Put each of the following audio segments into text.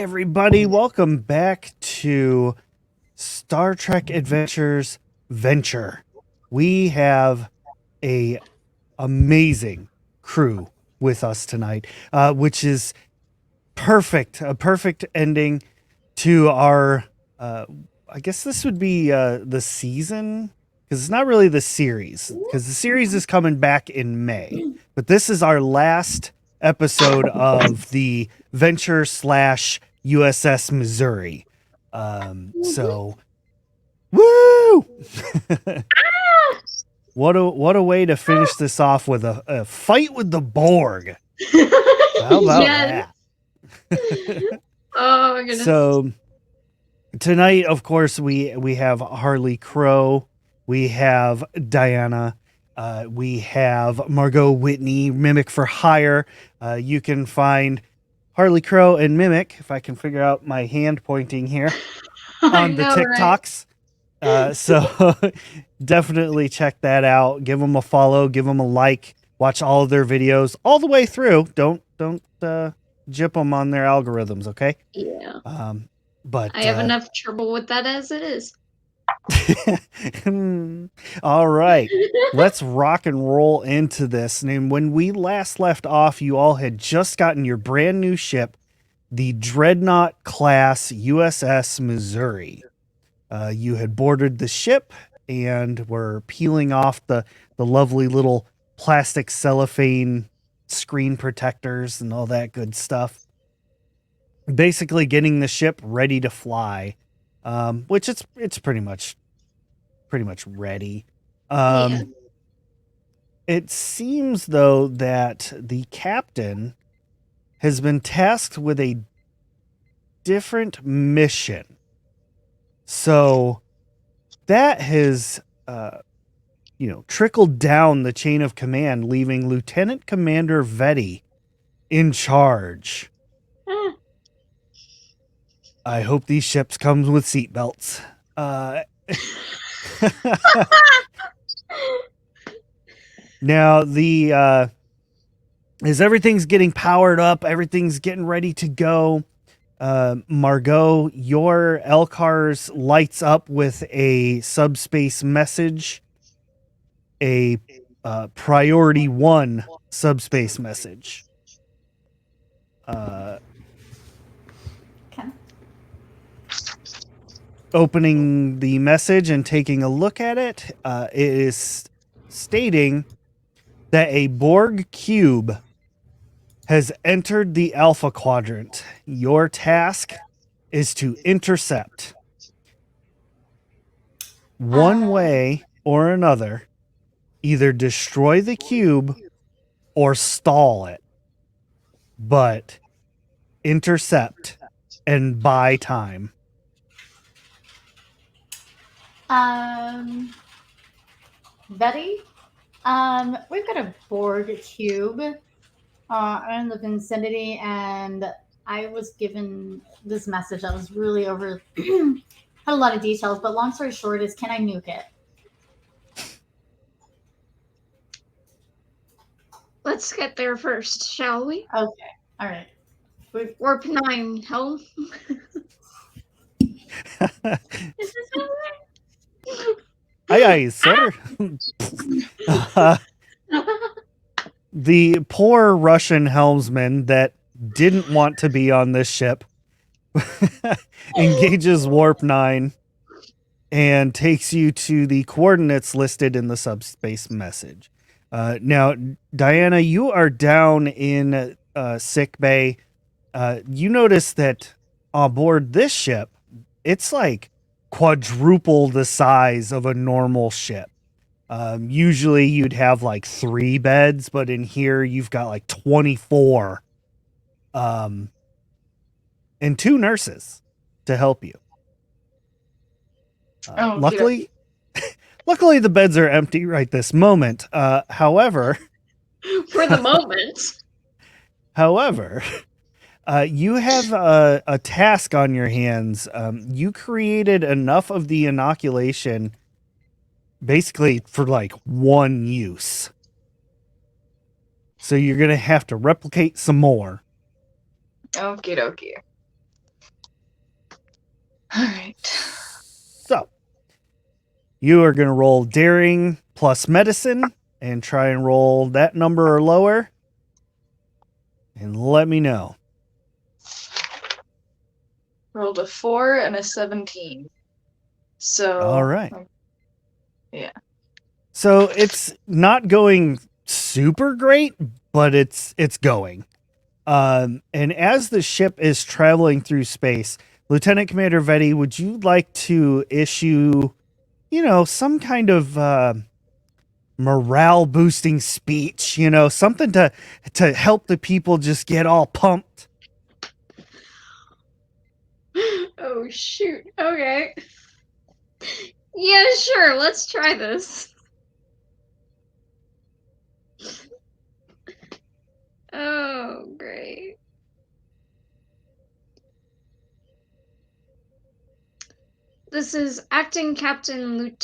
everybody, welcome back to Star Trek Adventures Venture. We have a amazing crew with us tonight, which is a perfect ending to our, I guess this would be the season, because it's not really the series, because the series is coming back in May, but this is our last episode of the Venture / USS Missouri. So, woo! What a way to finish this off with a fight with the Borg. How about that? Oh my goodness. So tonight, of course, we have Harley Crow, we have Diana, we have Margot Whitney, Mimic for Hire. You can find Harley Crow and Mimic, if I can figure out my hand pointing here, on the TikToks. Right? So definitely check that out. Give them a follow, give them a like, watch all of their videos all the way through. Don't jip them on their algorithms, okay? Yeah. But I have enough trouble with that as it is. All right, let's rock and roll into this. And when we last left off, you all had just gotten your brand new ship, the Dreadnought class USS Missouri. You had boarded the ship and were peeling off the lovely little plastic cellophane screen protectors and all that good stuff. Basically getting the ship ready to fly, which it's pretty much ready. Yeah. It seems, though, that the captain has been tasked with a different mission. So that has, trickled down the chain of command, leaving Lieutenant Commander Vetty in charge. I hope these ships come with seatbelts. Now, as everything's getting powered up, everything's getting ready to go. Margot, your LCARS lights up with a subspace message, a priority 1 subspace message. Opening the message and taking a look at it, it is stating that a Borg cube has entered the Alpha Quadrant. Your task is to intercept. One way or another, either destroy the cube or stall it. But intercept and buy time. Betty, we've got a Borg cube in the vicinity, and I was given this message that was really had a lot of details, but long story short is, can I nuke it? Let's get there first, shall we? Okay, all right. Warp 9, helm. Is this all right? Aye, sir. The poor Russian helmsman that didn't want to be on this ship engages Warp 9 and takes you to the coordinates listed in the subspace message. Now, Diana, you are down in sick bay. You notice that aboard this ship, it's like quadruple the size of a normal ship. Usually you'd have like 3 beds, but in here you've got like 24. And 2 nurses to help you. Luckily the beds are empty right this moment. However, for the moment. However, you have a task on your hands. You created enough of the inoculation basically for like 1 use. So you're going to have to replicate some more. Okie dokie. All right. So, you are going to roll daring plus medicine and try and roll that number or lower. And let me know. Rolled a 4 and a 17. So. All right. Yeah. So it's not going super great, but it's going. And as the ship is traveling through space, Lieutenant Commander Vetty, would you like to issue, some kind of morale boosting speech? Something to help the people just get all pumped. Oh, shoot. Okay. Yeah, sure. Let's try this. Oh, great. This is Acting Captain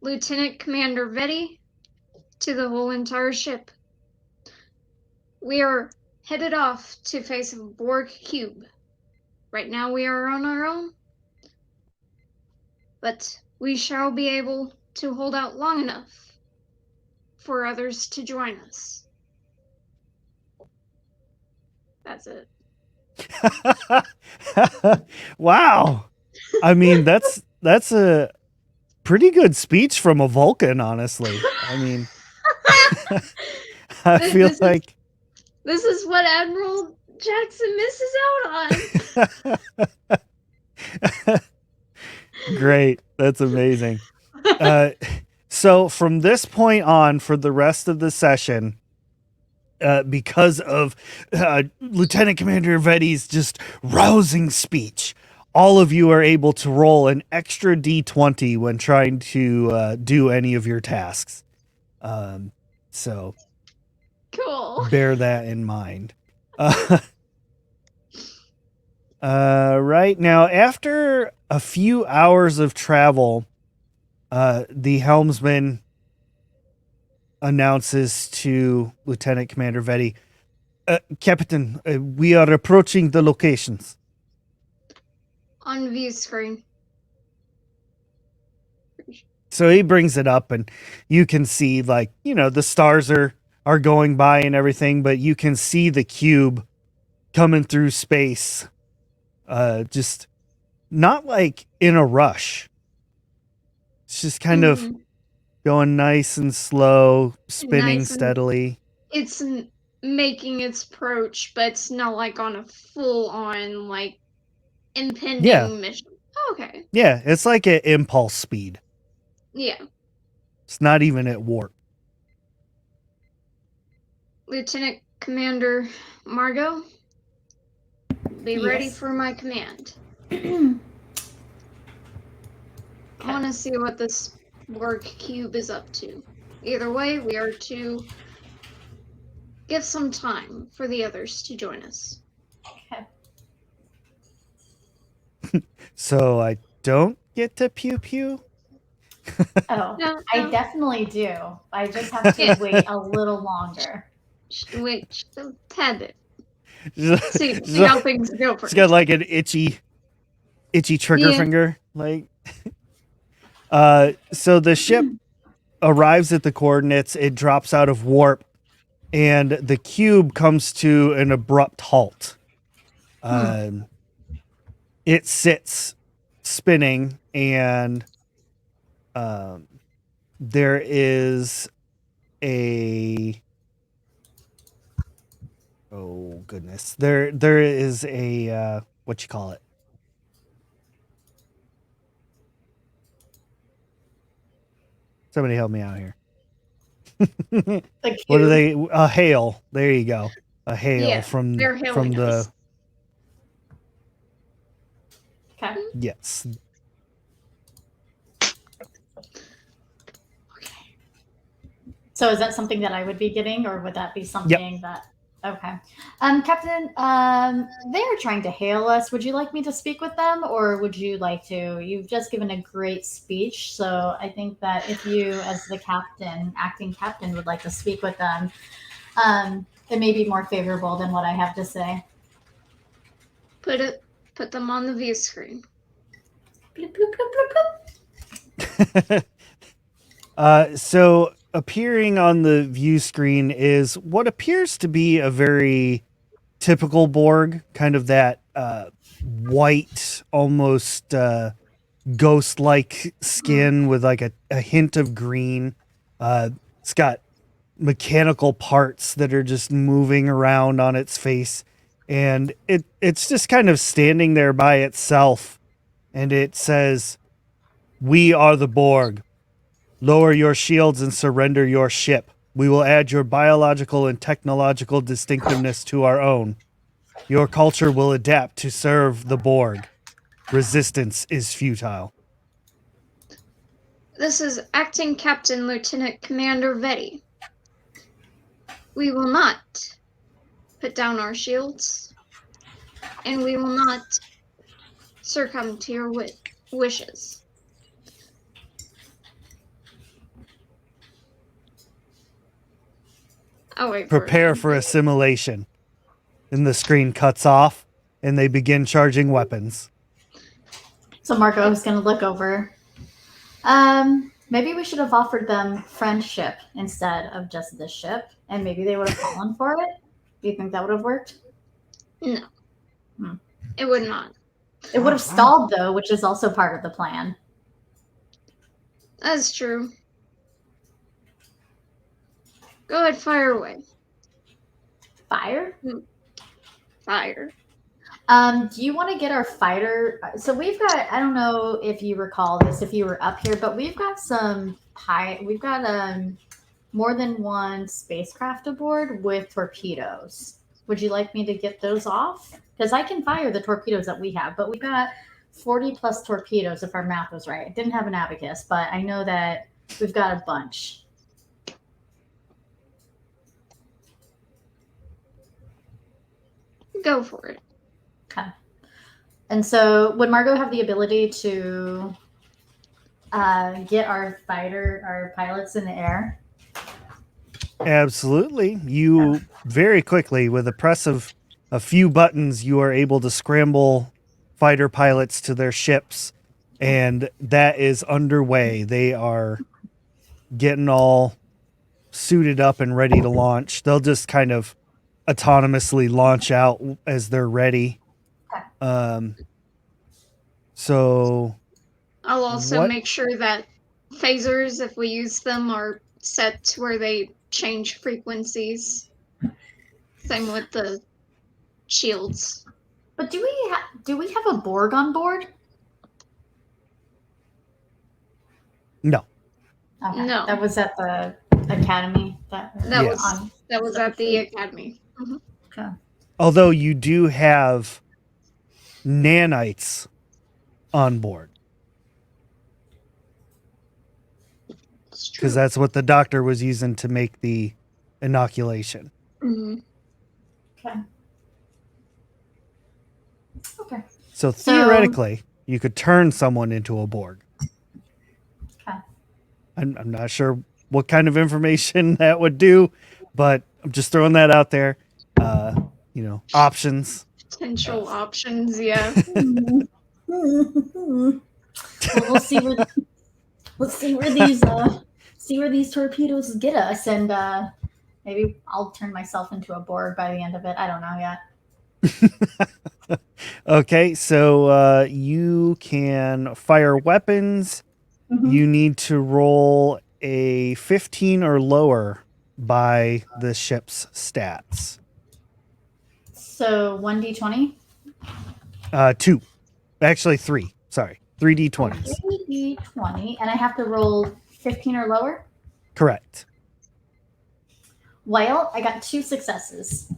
Lieutenant Commander Vetty to the whole entire ship. We are headed off to face a Borg cube. Right now we are on our own, but we shall be able to hold out long enough for others to join us. That's it. Wow. I mean, that's a pretty good speech from a Vulcan, honestly. I mean, I feel like this is what Admiral Jackson misses out on. Great. That's amazing. So from this point on, for the rest of the session, because of Lieutenant Commander Vetti's just rousing speech, all of you are able to roll an extra D20 when trying to do any of your tasks. So Cool. bear that in mind. Right now, after a few hours of travel, the helmsman announces to Lieutenant Commander Vetty, Captain, we are approaching the locations. On view screen. So he brings it up, and you can see, the stars are going by and everything, but you can see the cube coming through space. Just not like in a rush. It's just kind of going nice and slow, spinning steadily. It's making its approach, but it's not like on a full-on, impending mission. Okay. Yeah, it's like at impulse speed. Yeah. It's not even at warp. Lieutenant Commander Margot, be ready for my command. I want to see what this Borg cube is up to. Either way, we are to give some time for the others to join us. Okay. So I don't get to pew pew? Oh, No. I definitely do. I just have to wait a little longer. Wait, just a tad bit. See how things go first. It's got like an itchy trigger finger. So the ship arrives at the coordinates. It drops out of warp, and the cube comes to an abrupt halt. It sits spinning, and there is a there is a what you call it? Somebody help me out here. What are they? A hail. There you go. A hail from the. Okay. Yes. So is that something that I would be getting, or would that be something that? Okay. Captain, they are trying to hail us. Would you like me to speak with them, or would you like to? You've just given a great speech, so I think that if you, as the acting captain, would like to speak with them, it may be more favorable than what I have to say. Put them on the view screen. Bloop, bloop, bloop, bloop, bloop. So appearing on the view screen is what appears to be a very typical Borg, kind of that white, almost ghost-like skin with like a hint of green. It's got mechanical parts that are just moving around on its face, and it's just kind of standing there by itself, and it says, "We are the Borg. Lower your shields and surrender your ship. We will add your biological and technological distinctiveness to our own. Your culture will adapt to serve the Borg. Resistance is futile." This is Acting Captain Lieutenant Commander Vetty. We will not put down our shields, and we will not succumb to your wishes. I'll wait for Prepare for assimilation. And the screen cuts off, and they begin charging weapons. So Marco is going to look over. Maybe we should have offered them friendship instead of just this ship, and maybe they would have fallen for it. Do you think that would have worked? No. It would not. It would have stalled, though, which is also part of the plan. That's true. Go ahead, fire away. Fire? Fire. Do you want to get our fighter? So we've got, I don't know if you recall this, if you were up here, but we've got we've got more than one spacecraft aboard with torpedoes. Would you like me to get those off? Because I can fire the torpedoes that we have, but we've got 40 plus torpedoes if our math was right. I didn't have an abacus, but I know that we've got a bunch. Go for it. Okay. And so would Margot have the ability to get our pilots in the air? Absolutely. You very quickly, with a press of a few buttons, you are able to scramble fighter pilots to their ships, and that is underway. They are getting all suited up and ready to launch. They'll just kind of autonomously launch out as they're ready. So I'll also make sure that phasers, if we use them, are set to where they change frequencies. Same with the shields. But do we have a Borg on board? No. Okay. No. That was at the academy. That was at the academy. Mm-hmm. Okay. Although you do have nanites on board. Because that's what the doctor was using to make the inoculation. Mm-hmm. Okay. Okay. So theoretically, you could turn someone into a Borg. Okay. I'm not sure what kind of information that would do, but I'm just throwing that out there. Options. Potential options, yeah. Well, we'll see where these torpedoes get us, and maybe I'll turn myself into a Borg by the end of it. I don't know yet. Okay, so you can fire weapons. Mm-hmm. You need to roll a 15 or lower by the ship's stats. So 1d20? 2. Actually, 3. Sorry. 3d20s. 3d20, and I have to roll 15 or lower? Correct. Well, I got 2 successes.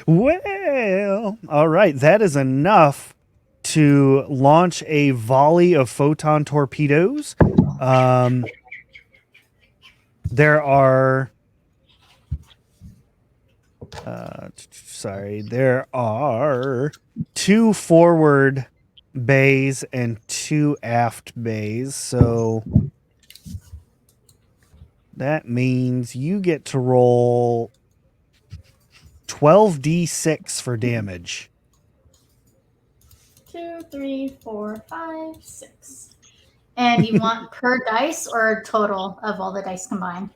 Well, all right. That is enough to launch a volley of photon torpedoes. There are... there are 2 forward bays and 2 aft bays. So that means you get to roll 12d6 for damage. 2, 3, 4, 5, 6. And you want per dice or total of all the dice combined?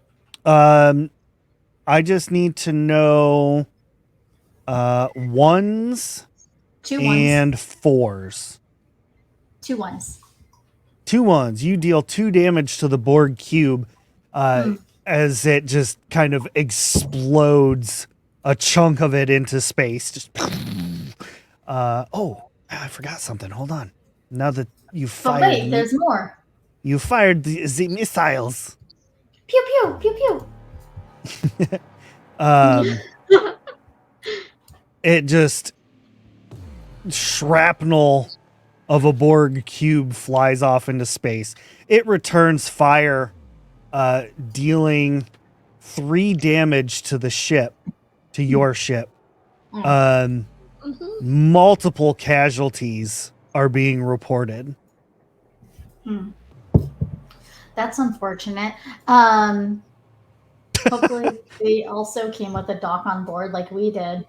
I just need to know ones 2 ones. and fours. 2 ones. 2 ones. You deal 2 damage to the Borg cube as it just kind of explodes a chunk of it into space. Just I forgot something. Hold on. Now that you But fired, wait, there's more. you fired the missiles. Pew pew pew pew. It just shrapnel of a Borg cube flies off into space. It returns fire, dealing 3 damage to the ship, to your ship. Multiple casualties are being reported. That's unfortunate. Hopefully they also came with a dock on board like we did.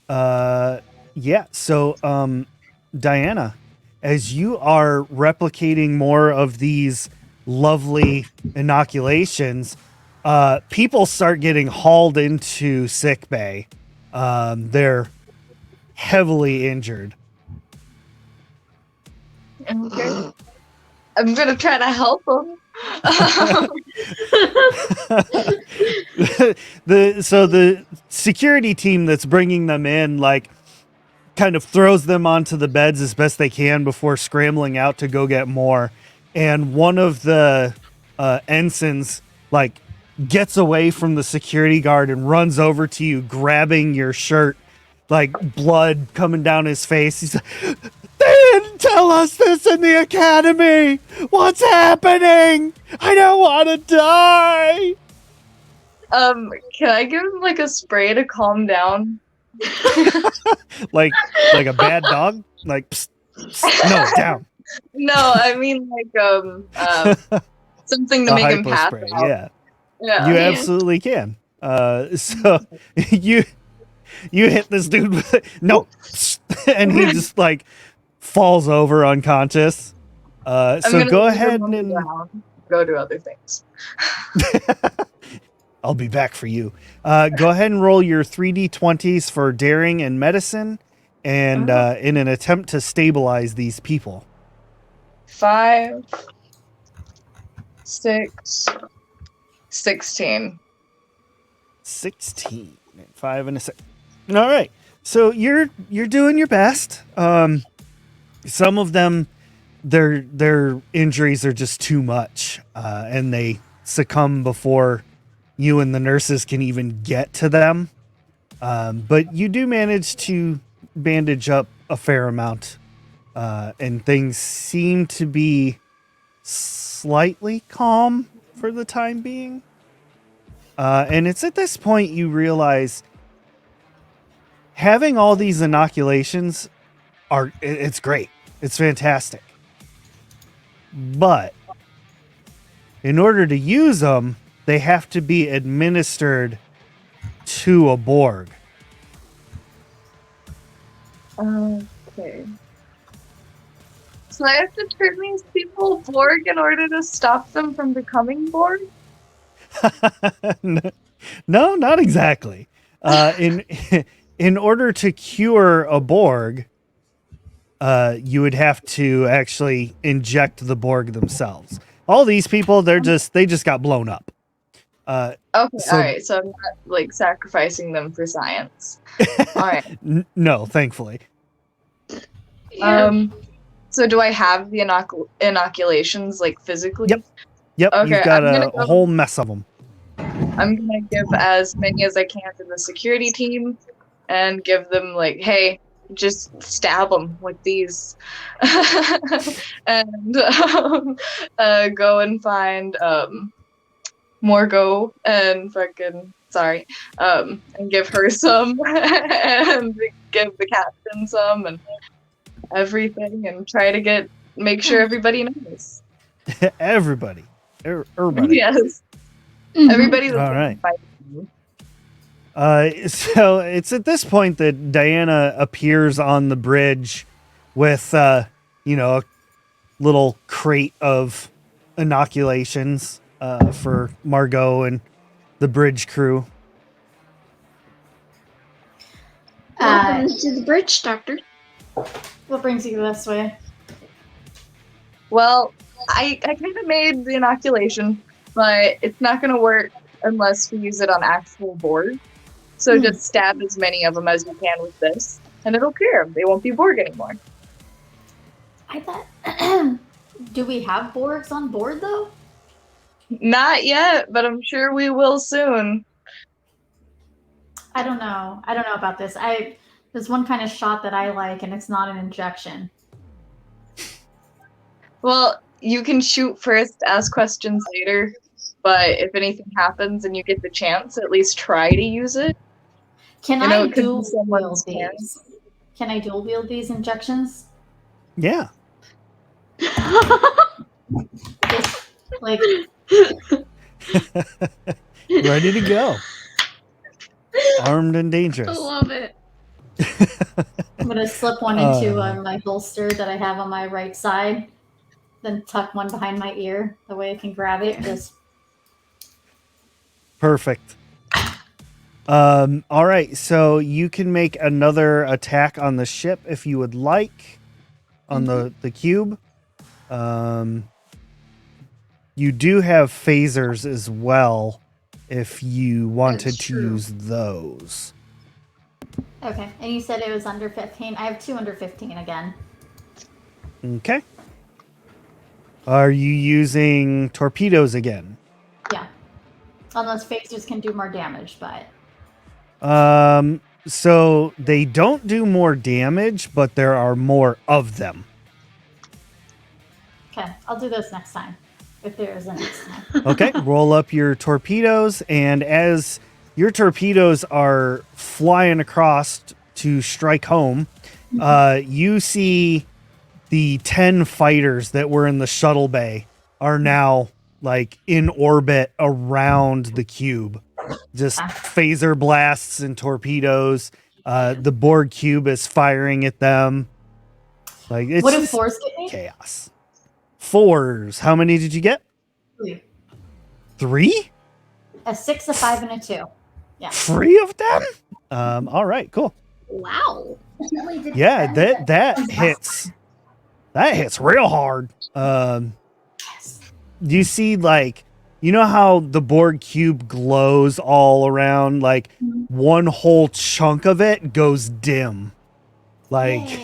Yeah. So, Diana, as you are replicating more of these lovely inoculations, people start getting hauled into sick bay. They're heavily injured. Okay. I'm gonna try to help them. The security team that's bringing them in, like, kind of throws them onto the beds as best they can before scrambling out to go get more. And one of the ensigns, like, gets away from the security guard and runs over to you, grabbing your shirt, like blood coming down his face. He's like, "They didn't tell us this in the academy. What's happening? I don't want to die." Can I give him like a spray to calm down? like a bad dog? Like, psst, psst, no, down. No, I mean like something to A make him hypo pass spray, out. yeah. Yeah. You absolutely can. So you hit this dude with it. No, and he just like falls over unconscious. I'm So gonna go leave ahead him on the and ground, go do other things. I'll be back for you. Go ahead and roll your 3d20s for daring and medicine, and in an attempt to stabilize these people. 5, 6, 16. 16, 5 and a 6. All right. So you're doing your best. Some of them, their injuries are just too much, and they succumb before you and the nurses can even get to them. But you do manage to bandage up a fair amount, and things seem to be slightly calm for the time being. And it's at this point you realize having all these inoculations it's great. It's fantastic. But in order to use them, they have to be administered to a Borg. Okay. So I have to turn these people Borg in order to stop them from becoming Borg? No, not exactly. In order to cure a Borg, you would have to actually inject the Borg themselves. All these people, they just got blown up. Okay, So- alright, so I'm not like sacrificing them for science. Alright. No, thankfully. So do I have the inoculations like physically? Yep, Okay, you've got I'm gonna a go- whole mess of them. I'm gonna give as many as I can to the security team and give them like, hey, just stab them with these, and go and find Morgo and and give her some, and give the captain some, and everything, and try to make sure everybody knows. Everybody. Everybody. Yes. Mhm. Everybody. All right. So it's at this point that Diana appears on the bridge with, a little crate of inoculations for Margot and the bridge crew. Welcome to the bridge, Doctor. What brings you this way? Well, I kind of made the inoculation, but it's not going to work unless we use it on actual Borg. So just stab as many of them as you can with this, and it'll cure them. They won't be Borg anymore. I thought. Do we have Borgs on board though? Not yet, but I'm sure we will soon. I don't know. I don't know about this. There's one kind of shot that I like, and it's not an injection. Well, you can shoot first, ask questions later, but if anything happens and you get the chance, at least try to use it. Can You know, I it could be dual wield someone's these? hands. Can I dual wield these injections? Yeah. Just, like, Ready to go. Armed and I dangerous. love it. I'm gonna slip one into my holster that I have on my right side, then tuck one behind my ear. The way I can grab it, just Perfect. All right, so you can make another attack on the ship if you would like, on the cube. You do have phasers as well if you wanted That's to true. use those. okay. And you said it was under 15. I have two under 15 again. Okay. Are you using torpedoes again? Yeah. Unless phasers can do more damage, but So they don't do more damage, but there are more of them. okay. I'll do those next time. If there is a next time. Okay, roll up your torpedoes, and as your torpedoes are flying across to strike home, you see the 10 fighters that were in the shuttle bay are now like in orbit around the cube. Just phaser blasts and torpedoes. The Borg cube is firing at them. Like it's What do just fours get me? chaos. 4s. How many did you get? 3. 3? A 6, a 5, and a 2. 3 of them? All right, cool. Wow. Yeah, that hits. That hits real hard. You see, like, you know how the Borg cube glows all around? Like, one whole chunk of it goes dim. Like,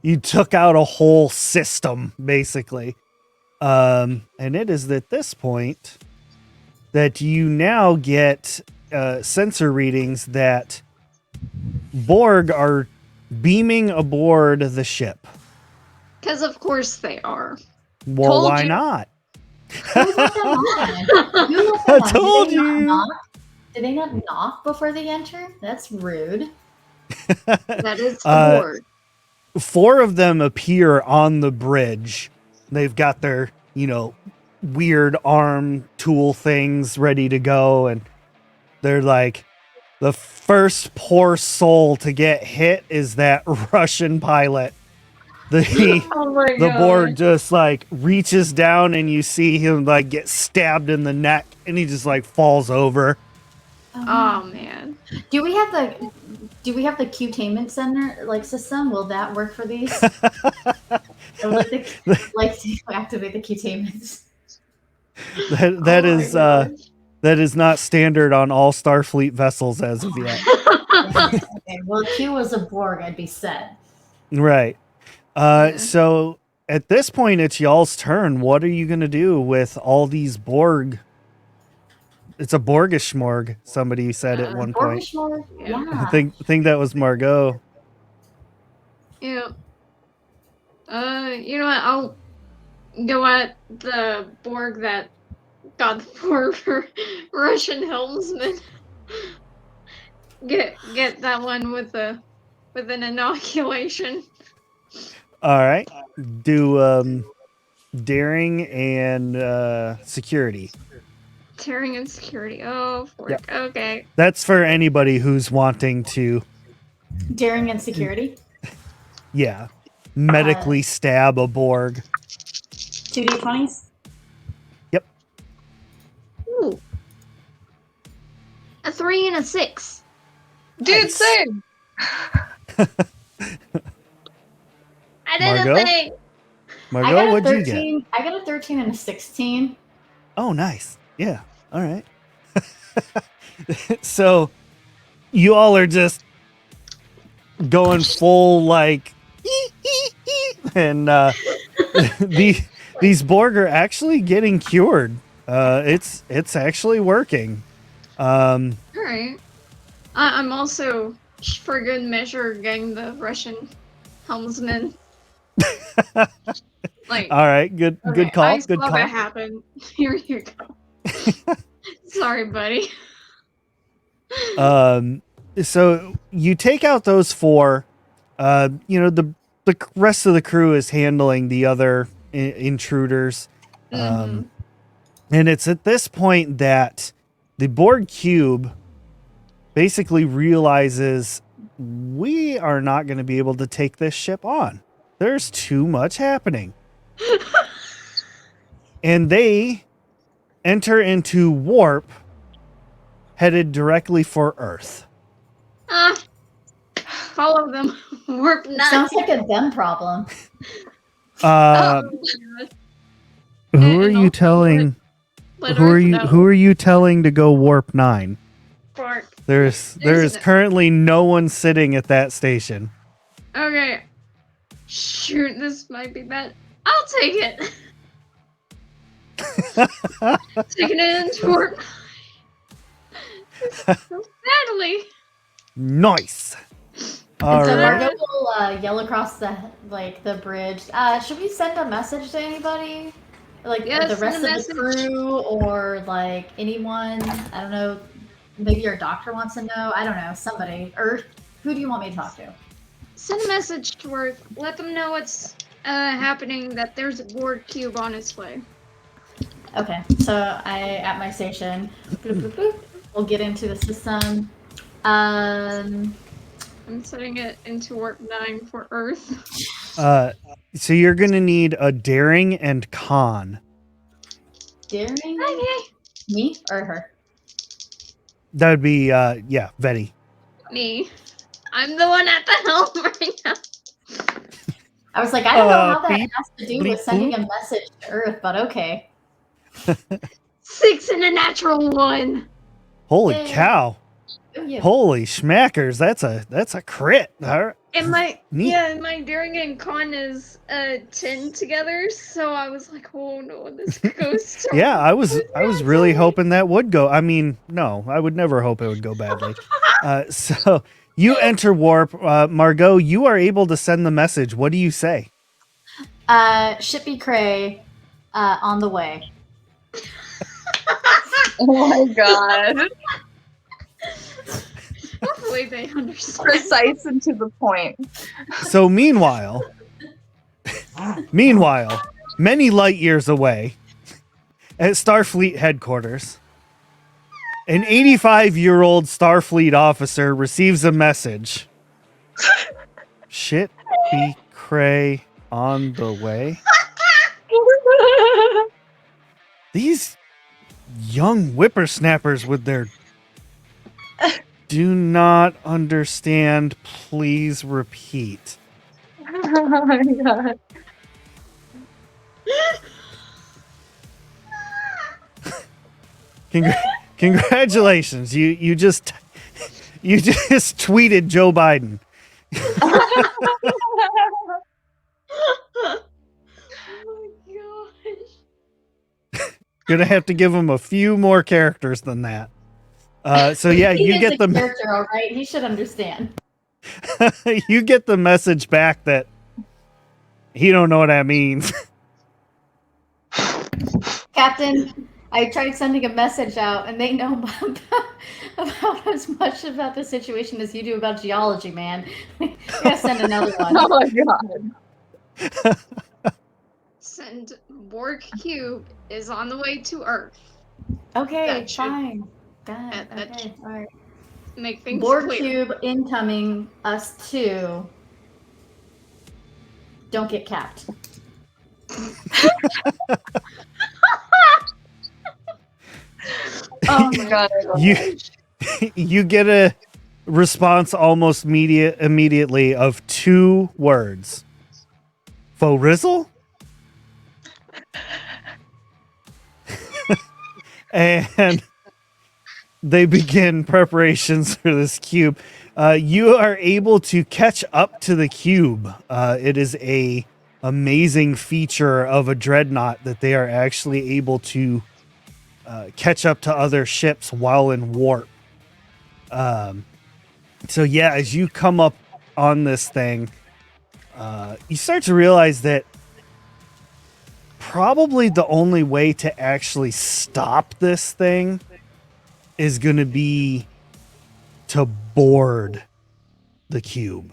you took out a whole system, basically. And it is at this point that you now get sensor readings that Borg are beaming aboard the ship. Because of course they are. Well, Told why you. not? Who let them on? Who let I them on? told Did they not you. knock? Did they not knock before they enter? That's rude. That is the Uh, Borg. 4 of them appear on the bridge. They've got their, weird arm tool things ready to go. And they're like, the first poor soul to get hit is that Russian pilot. Oh my The god. Borg just like reaches down and you see him like get stabbed in the neck and he just like falls over. Oh man. Do we have the Qtainment center system? Will that work for these? I would like to activate the Qtainments. That Oh my is gosh. that is not standard on all Starfleet vessels as of yet. Okay, well, if Q was a Borg, I'd be set. Right. Yeah. So at this point it's y'all's turn. What are you gonna do with all these Borg? It's a Borgishmorg, somebody said at one point. Borgishmore? Yeah. I Yeah. think that was Margot. Yeah. You know what? I'll go at the Borg that got the poor Russian helmsman. Get that one with an inoculation. All right. Do daring and security. Tearing and security. Oh, fork. Okay. That's for anybody who's wanting to, Daring and security. medically stab a Borg. 2d20s. Ooh. A 3 and a 6. Dude, Nice. same. I did Margot? a thing. Margot, what'd you get? 13. I got a 13 and a 16. Oh, nice. Yeah. All right. So you all are just going full like and these Borg are actually getting cured. It's actually working. All right. I'm also, for good measure, getting the Russian helmsman. Like, All right, good call. I Good saw call. that happen. Here you go. Sorry, buddy. So you take out those 4. The rest of the crew is handling the other intruders. Mhm. And it's at this point that the Borg cube basically realizes we are not going to be able to take this ship on. There's too much happening. And they enter into warp headed directly for Earth. Follow them. Warp 9. Sounds like a them problem. Uh, who are And you also telling? let Who are Earth you? know. Who are you telling to go warp 9? Fork. There is There's currently no one sitting at that station. Okay. Shoot, this might be bad. I'll take it. Taking it into warp 9. So badly. Nice. All And so right. Margot will yell across the bridge. Should we send a message to anybody? Like Yes, the rest send of a the message. crew, or like anyone? I don't know. Maybe your doctor wants to know. I don't know. Somebody. Earth. Who do you want me to talk to? Send a message to Earth. Let them know what's happening, that there's a Borg cube on its way. Okay. So at my station, bloop, bloop, bloop, we'll get into the system. I'm setting it into warp 9 for Earth. So you're gonna need a daring and con. Daring? Okay. Me or her? That would be Vetty. Me. I'm the one at the helm right now. I was like, I don't know how that beep, has to do bleep, with sending a message to Earth, but okay. 6 and a natural 1. Holy Yay. cow! Good you. Holy schmackers! That's a crit. All right. And my Neat. my daring and con is 10 together, so I was like, oh no, this goes so Yeah, I was really hoping that would go. I mean, no, I would never hope it would go badly. So you enter warp, Margot. You are able to send the message. What do you say? Shippy Cray, on the way. Oh my god. Hopefully they understand. Precise and to the point. So meanwhile, many light years away, at Starfleet headquarters, an 85-year-old Starfleet officer receives a message. Shit be cray on the way. These young whippersnappers with their do not understand, please repeat. Oh my god. Congratulations. You just tweeted Joe Biden. Oh my gosh. Gonna have to give him a few more characters than that. So yeah, He you is get a the character, all right. He should understand. you get the message back that he don't know what that means. Captain, I tried sending a message out, and they know about as much about the situation as you do about geology, man. We gotta send another one. Oh my god. Send Borg cube is on the way to Earth. Okay, That should- fine. Got it. that Okay, all right. make things Borg clear. cube incoming. Us two. Don't get capped. Oh my god. I love You that. you get a response almost immediately of 2 words. Faux rizzle? And they begin preparations for this cube. You are able to catch up to the cube. It is a amazing feature of a dreadnought that they are actually able to catch up to other ships while in warp. So yeah, as you come up on this thing, you start to realize that probably the only way to actually stop this thing is going to be to board the cube.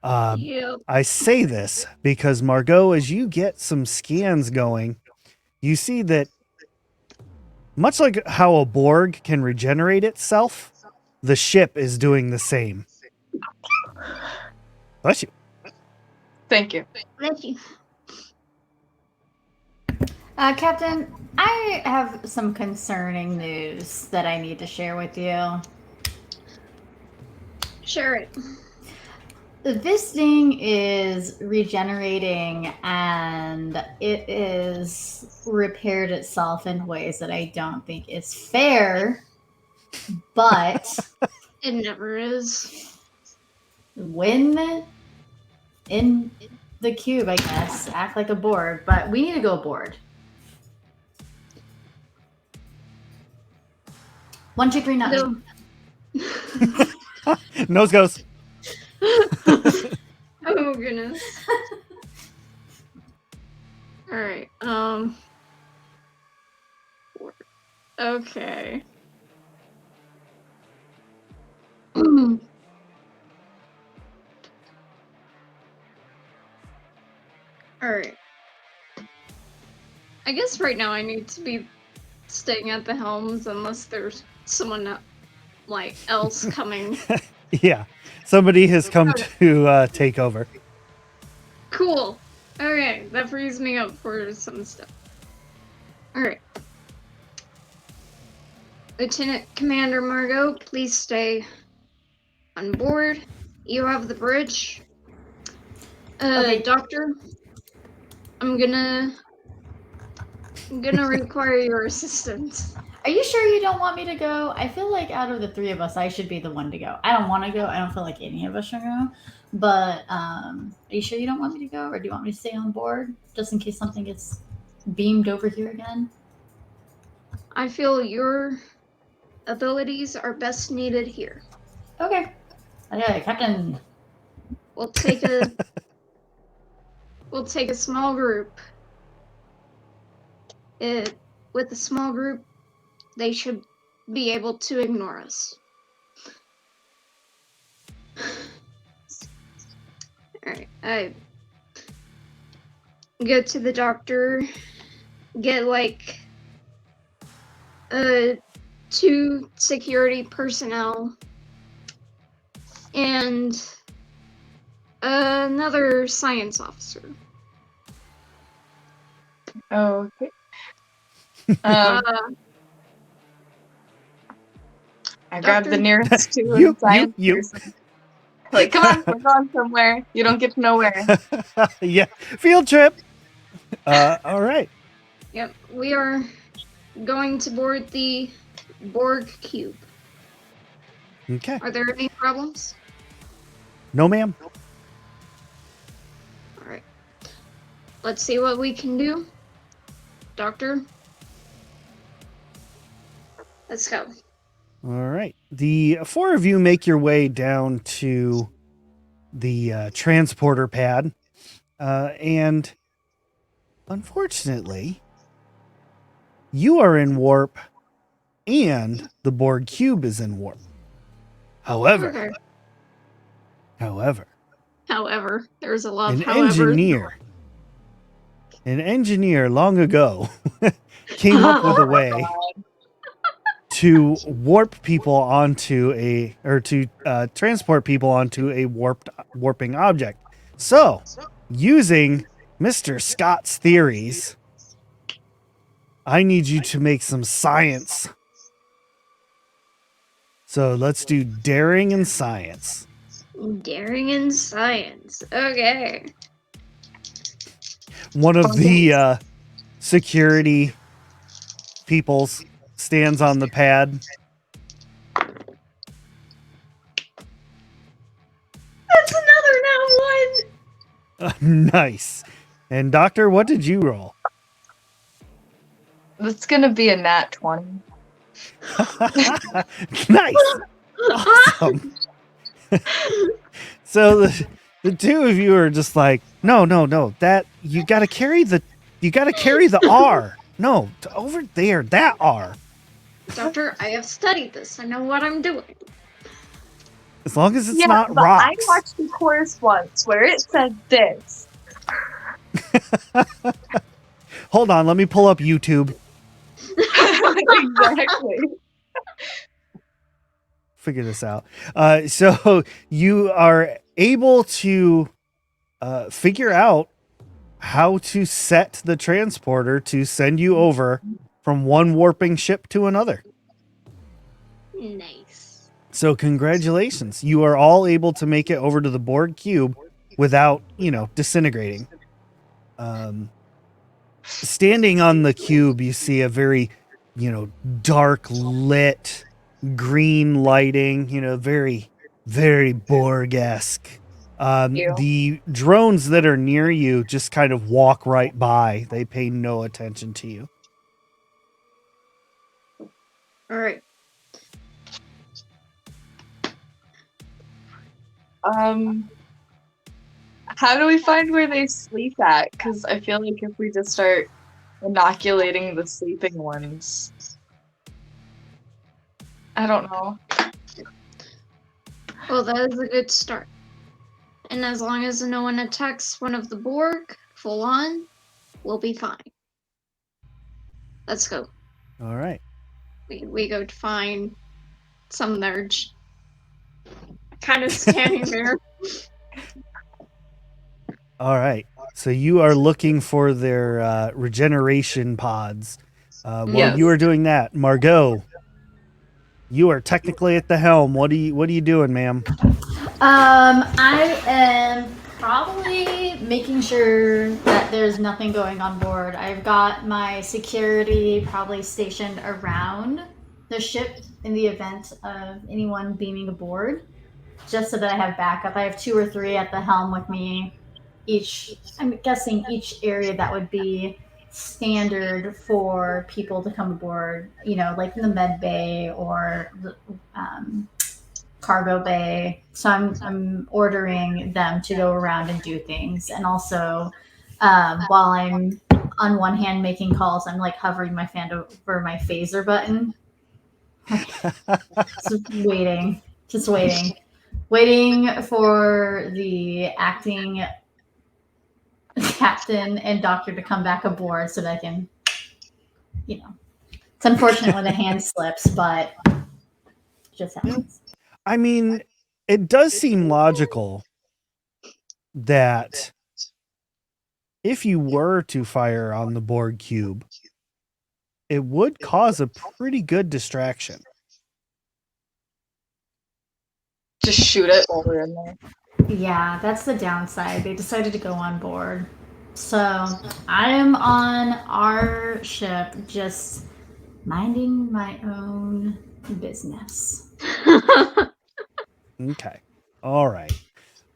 Yep. I say this because Margot, as you get some scans going, you see that much like how a Borg can regenerate itself, the ship is doing the same. Bless you. Thank you. Thank you. Captain, I have some concerning news that I need to share with you. Share it. This thing is regenerating and it is repaired itself in ways that I don't think is fair, but It never is. when in the cube, I guess, act like a Borg, but we need to go board. 1, 2, 3, not me. No. Nose goes. Oh goodness. All right. Okay. All right. I guess right now I need to be staying at the helms unless there's someone like else coming. Yeah, somebody has come to take over. Cool. Okay, that frees me up for some stuff. Alright. Lieutenant Commander Margot, please stay on board. You have the bridge. Okay. Doctor, I'm gonna require your assistance. Are you sure you don't want me to go? I feel like out of the 3 of us, I should be the one to go. I don't want to go. I don't feel like any of us should go. But are you sure you don't want me to go? Or do you want me to stay on board? Just in case something gets beamed over here again? I feel your abilities are best needed here. Okay. Okay, Captain. We'll take a small group. With a small group, they should be able to ignore us. Alright, I go to the doctor, get like 2 security personnel and another science officer. Okay. Uh, I grabbed the Doctor? nearest 2 You. science person. Like, come on, we're going somewhere. You don't get nowhere. Yeah, field trip. All right. Yep, we are going to board the Borg cube. Okay. Are there any problems? No, ma'am. Alright. Let's see what we can do. Doctor? Let's go. All right. The 4 of you make your way down to the transporter pad. And unfortunately, you are in warp and the Borg cube is in warp. However, Okay. however, There's a lot of an however. engineer long ago came up with a way to warp people onto to transport people onto a warping object. So, using Mr. Scott's theories, I need you to make some science. So let's do daring and science. Daring and science. Okay. One of the security peoples stands on the pad. That's another nat one. Nice. And Doctor, what did you roll? That's gonna be a nat 20. Nice. Awesome. So the two of you are just like, no, that you gotta carry the R. No, over there, that R. Doctor, I have studied this. I know what I'm doing. As long as it's Yeah, not but I rocks. watched the course once where it said this. Hold on, let me pull up YouTube. Exactly. Figure this out. So you are able to figure out how to set the transporter to send you over from one warping ship to another. Nice. So congratulations. You are all able to make it over to the Borg cube without, disintegrating. Standing on the cube, you see a very, dark lit green lighting, very, very Borg-esque. The drones that are near you just kind of walk right by. They pay no attention to you. All right. How do we find where they sleep at? Because I feel like if we just start inoculating the sleeping ones, I don't know. Well, that is a good start. And as long as no one attacks one of the Borg full on, we'll be fine. Let's go. All right. We go to find some nerds. Kind of standing there. All right. So you are looking for their regeneration pods. While Yes. you are doing that, Margot, you are technically at the helm. What are you doing, ma'am? I am probably making sure that there's nothing going on board. I've got my security probably stationed around the ship in the event of anyone beaming aboard, just so that I have backup. I have 2 or 3 at the helm with me. I'm guessing each area that would be standard for people to come aboard, like in the med bay or the cargo bay. So I'm ordering them to go around and do things. And also, while I'm on one hand making calls, I'm like hovering my hand over my phaser button. Just waiting for the acting captain and doctor to come back aboard so that I can, it's unfortunate when the hand slips, but it just happens. I mean, it does seem logical that if you were to fire on the Borg cube, it would cause a pretty good distraction. Just shoot it while we're in there. Yeah, that's the downside. They decided to go on board. So I am on our ship just minding my own business. Okay. All right.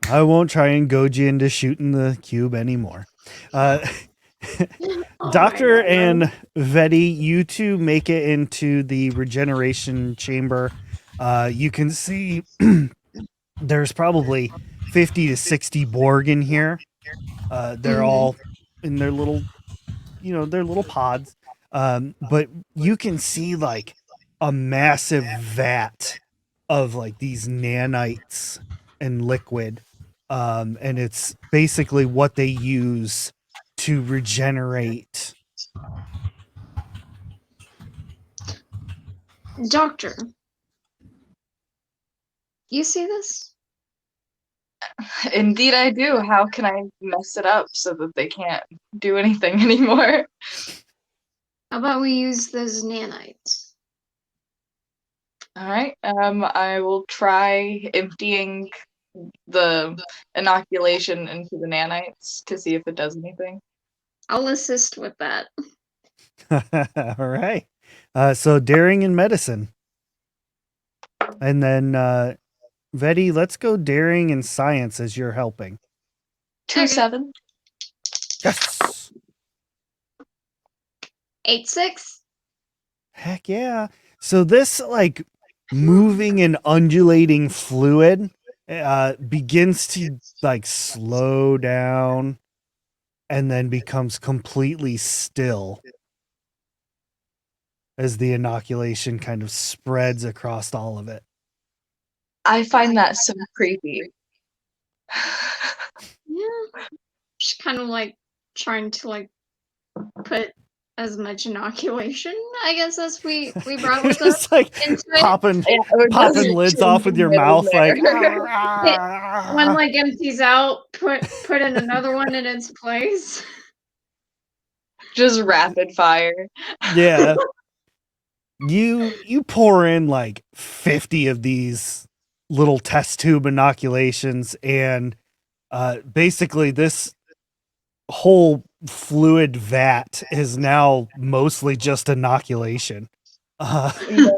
I won't try and goad you into shooting the cube anymore. Doctor and Vetty, you two make it into the regeneration chamber. You can see there's probably 50 to 60 Borg in here. They're all in their little, their little pods. But you can see like a massive vat of like these nanites and liquid. And it's basically what they use to regenerate Doctor, you see this? Indeed, I do. How can I mess it up so that they can't do anything anymore? How about we use those nanites? All right. I will try emptying the inoculation into the nanites to see if it does anything. I'll assist with that. All right. So daring and medicine. And then Vedi, let's go daring and science as you're helping. 2-7. Yes. 8-6. Heck yeah. So this like moving and undulating fluid begins to like slow down and then becomes completely still as the inoculation kind of spreads across all of it. I find that so creepy. Yeah. Just kind of like trying to like put as much inoculation, I guess, as we brought with us Just like into it. popping Yeah, it popping doesn't lids off with your change mouth there. like One like empties out, put in another one in its place. Just rapid fire. yeah. You pour in like 50 of these little test tube inoculations and basically this whole fluid vat is now mostly just inoculation. And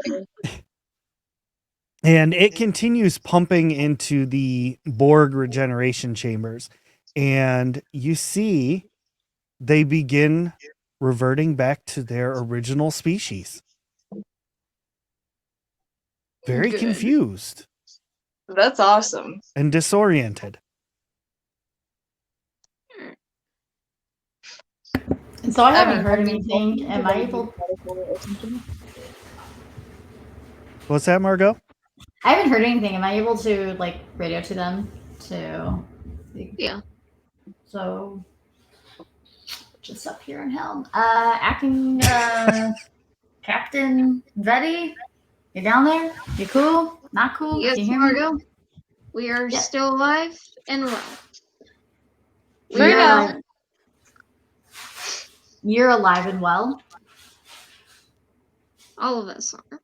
it continues pumping into the Borg regeneration chambers. And you see they begin reverting back to their original species. Very Good. confused That's awesome. and disoriented. So I haven't heard anything. Am I able? What's that, Margot? I haven't heard anything. Am I able to like radio to them? Yeah. So just up here in helm. Acting Captain Vedi, you down there? You cool? Not cool? Yes, Can you hear me? Margot. We are Yeah. still alive and well. For You're now. alive. You're alive and well. All of us are.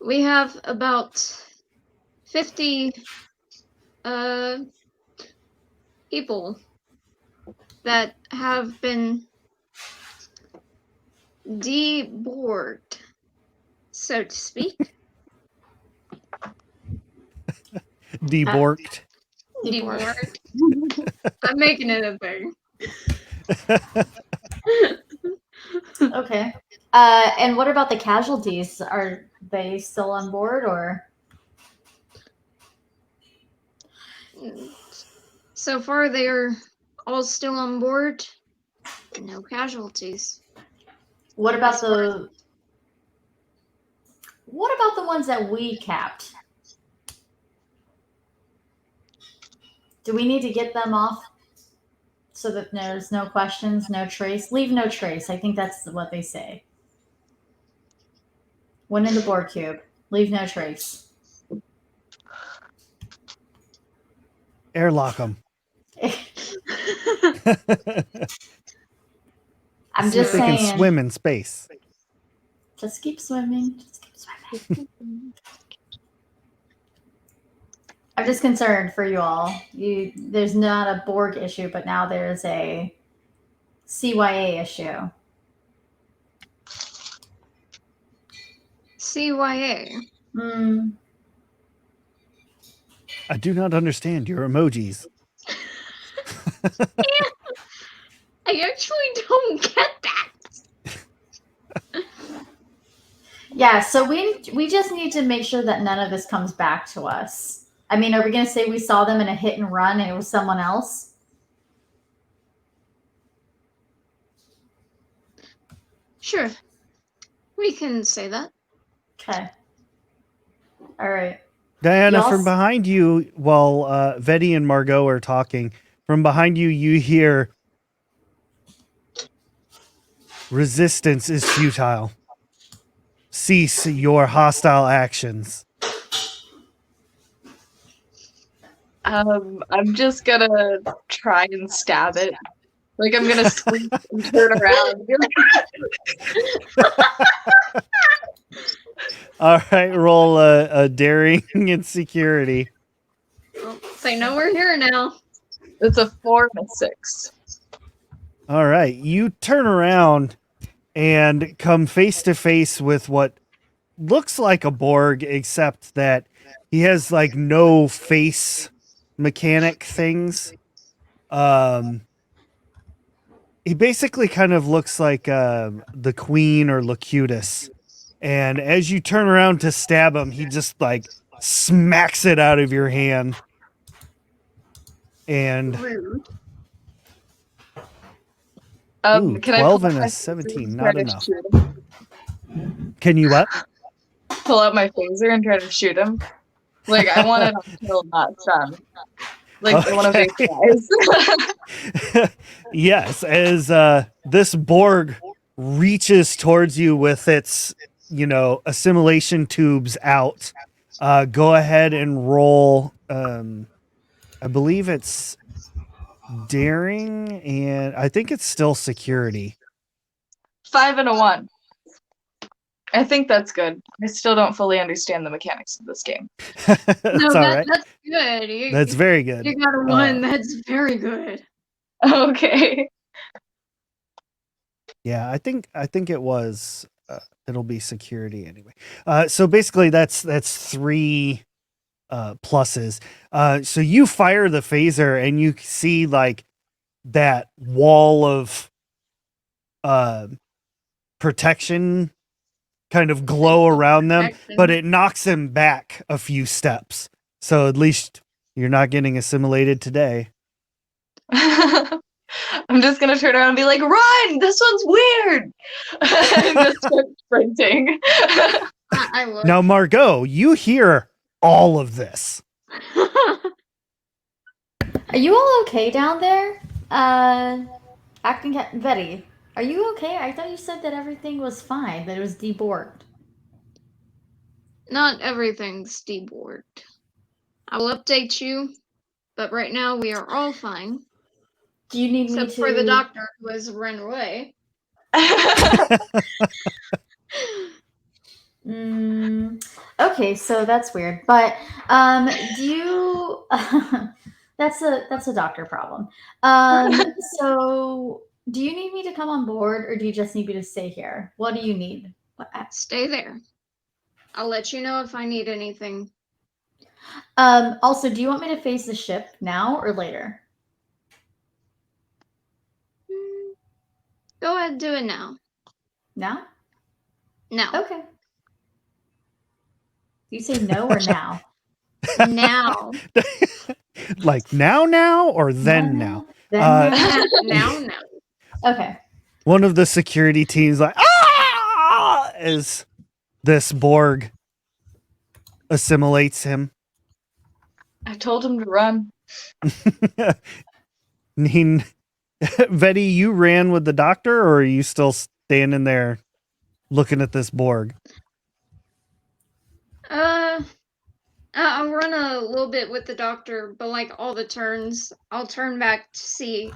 We have about 50 people that have been deborged, so to speak. Deborked. Deborged. I'm making it a thing. Okay. And what about the casualties? Are they still on board or? So far, they are all still on board. No casualties. What about the ones that we capped? Do we need to get them off so that there's no questions, no trace? Leave no trace. I think that's what they say. One in the Borg cube. Leave no trace. Airlock them. I'm See if just they saying. can swim in space. Just keep swimming. Just keep swimming. I'm just concerned for you all. There's not a Borg issue, but now there's a CYA issue. CYA. I do not understand your emojis. I actually don't get that. Yeah, so we just need to make sure that none of this comes back to us. I mean, are we going to say we saw them in a hit and run and it was someone else? Sure. We can say that. Okay. All right. Diana, Y'all from behind you, while Vedi and Margot are talking, from behind you, you hear resistance is futile. cease your hostile actions. I'm just gonna try and stab it. Like I'm gonna squeak and turn around. And be like, All right, roll a daring and security. Oh, say no, we're here now. it's a 4 and a 6. All right, you turn around and come face to face with what looks like a Borg, except that he has like no face mechanic things. He basically kind of looks like the Queen or Locutus. And as you turn around to stab him, he just like smacks it out of your hand. And Rude. ooh, Can I 12 pull and out a my 17, phaser and not try to enough. shoot him? Can you what? Pull out my phaser and try to shoot him. Like I want it on kill, not stun. Like one of Okay. these guys. Yes, as this Borg reaches towards you with its, assimilation tubes out, go ahead and roll. I believe it's daring, and I think it's still security. 5 and a 1. I think that's good. I still don't fully understand the mechanics of this game. That's No, all right. that's good. That's very good. You got a 1. That's very good. Okay. Yeah, I think it was. It'll be security anyway. So basically, that's 3 pluses. So you fire the phaser, and you see like that wall of protection kind of glow around them, but it knocks him back a few steps. So at least you're not getting assimilated today. I'm just gonna turn around and be like, "Run! This one's weird." And just start sprinting. I would. Now, Margot, you hear all of this. Are you all okay down there? Acting Betty, are you okay? I thought you said that everything was fine, that it was deborged. Not everything's deborged. I will update you, but right now we are all fine. Do you need me Except to... for the doctor who has run away. Okay, so that's weird. But do you that's a doctor problem. So do you need me to come on board, or do you just need me to stay here? What do you need? Stay there. I'll let you know if I need anything. Also, do you want me to face the ship now or later? Go ahead, do it now. Now? No. Okay. You say no or now? Now. Like now, or then now? Now. Okay. One of the security teams like, as this Borg assimilates him. I told him to run. Vetty, you ran with the doctor, or are you still standing there looking at this Borg? I'll run a little bit with the doctor, but like all the turns, I'll turn back to see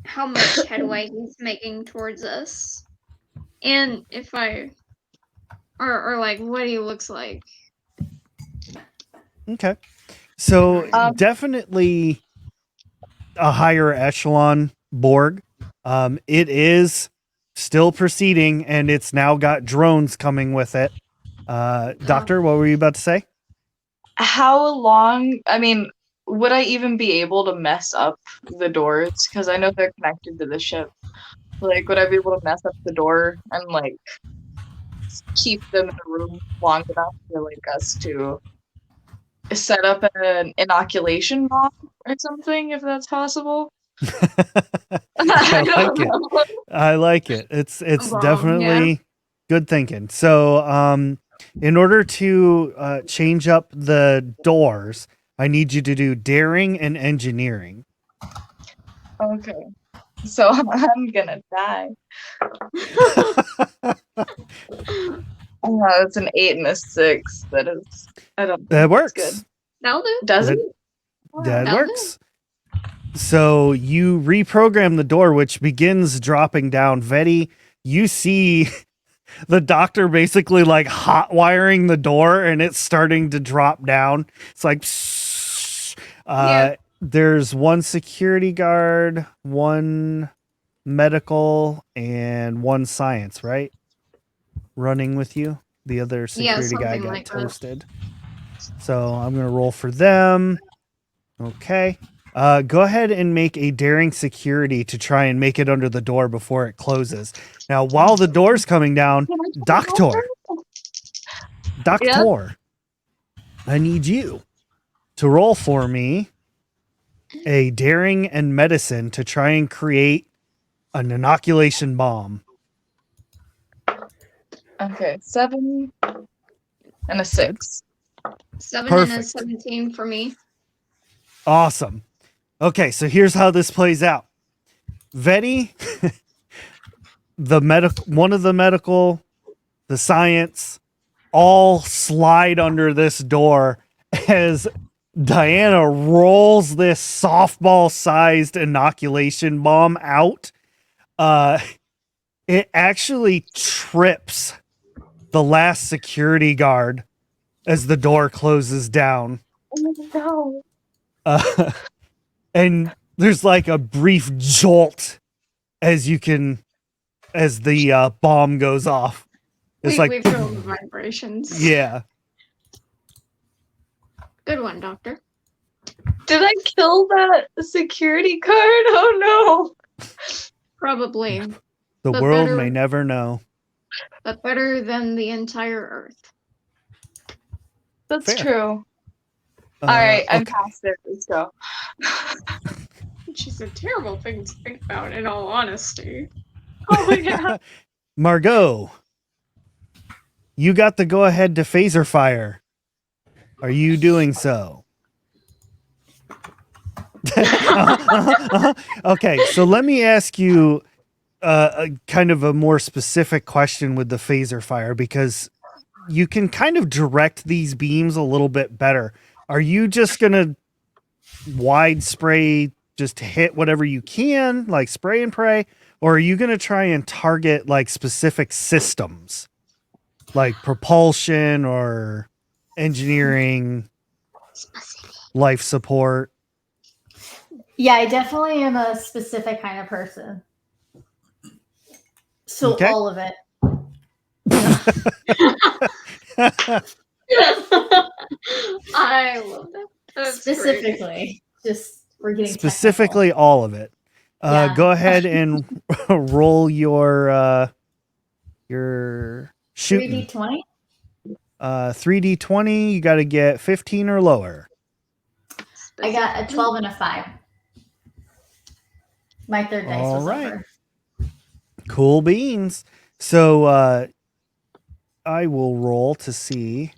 how much headway he's making towards us. And if I... Or like what he looks like. Okay. So definitely a higher echelon Borg. It is still proceeding, and it's now got drones coming with it. Doctor, what were you about to say? How long? I mean, would I even be able to mess up the doors? Because I know they're connected to the ship. Like, would I be able to mess up the door and like keep them in the room long enough for like us to set up an inoculation bomb or something, if that's possible? I like it. It's Bomb, definitely good thinking. So, in order to change up the doors, I need you to do daring and engineering. Okay. So I'm gonna die. Oh, it's an 8 and a 6. That is, I don't think That that's good. works. That'll do. Does it? That That'll works. So you reprogram the door, which begins dropping down. Vetty, you see the doctor basically like hot wiring the door, and it's starting to drop down. It's like, Yeah. there's one security guard, one medical, and one science, right? Running with you. The other security guy something got like that. toasted. So I'm going to roll for them. Okay. Go ahead and make a daring security to try and make it under the door before it closes. Now, while the door's coming down, Doctor, I need you to roll for me a daring and medicine to try and create an inoculation bomb. Okay, 7 and a 6. 7 and a Perfect. 17 for me. Awesome. Okay, so here's how this plays out. Vetty, one of the medical, the science, all slide under this door as Diana rolls this softball-sized inoculation bomb out. It actually trips the last security guard as the door closes down. Oh, no. And there's like a brief jolt as the bomb goes off. It's we like, feel the vibrations. yeah. Good one, Doctor. Did I kill that security guard? Oh no. Probably, The But world better- may never know. but better than the entire Earth. That's Fair. true. Alright, I'm okay. past it. Let's go. Which is a terrible thing to think about, in all honesty. Oh yeah. Margot, you got the go ahead to phaser fire. Are you doing so? Okay, so let me ask you a kind of a more specific question with the phaser fire, because you can kind of direct these beams a little bit better. Are you just gonna wide spray, just hit whatever you can, like spray and pray, or are you gonna try and target like specific systems, like propulsion or engineering, life support? Yeah, I definitely am a specific kind of person. So Okay. all of it. I love that. That's Specifically. Just we're getting Specifically all of it. Yeah. Go ahead and roll your shooting. 3D20. 3d20. You got to get 15 or lower. I got a 12 and a 5. My third dice All was right. over. Cool beans. So I will roll to see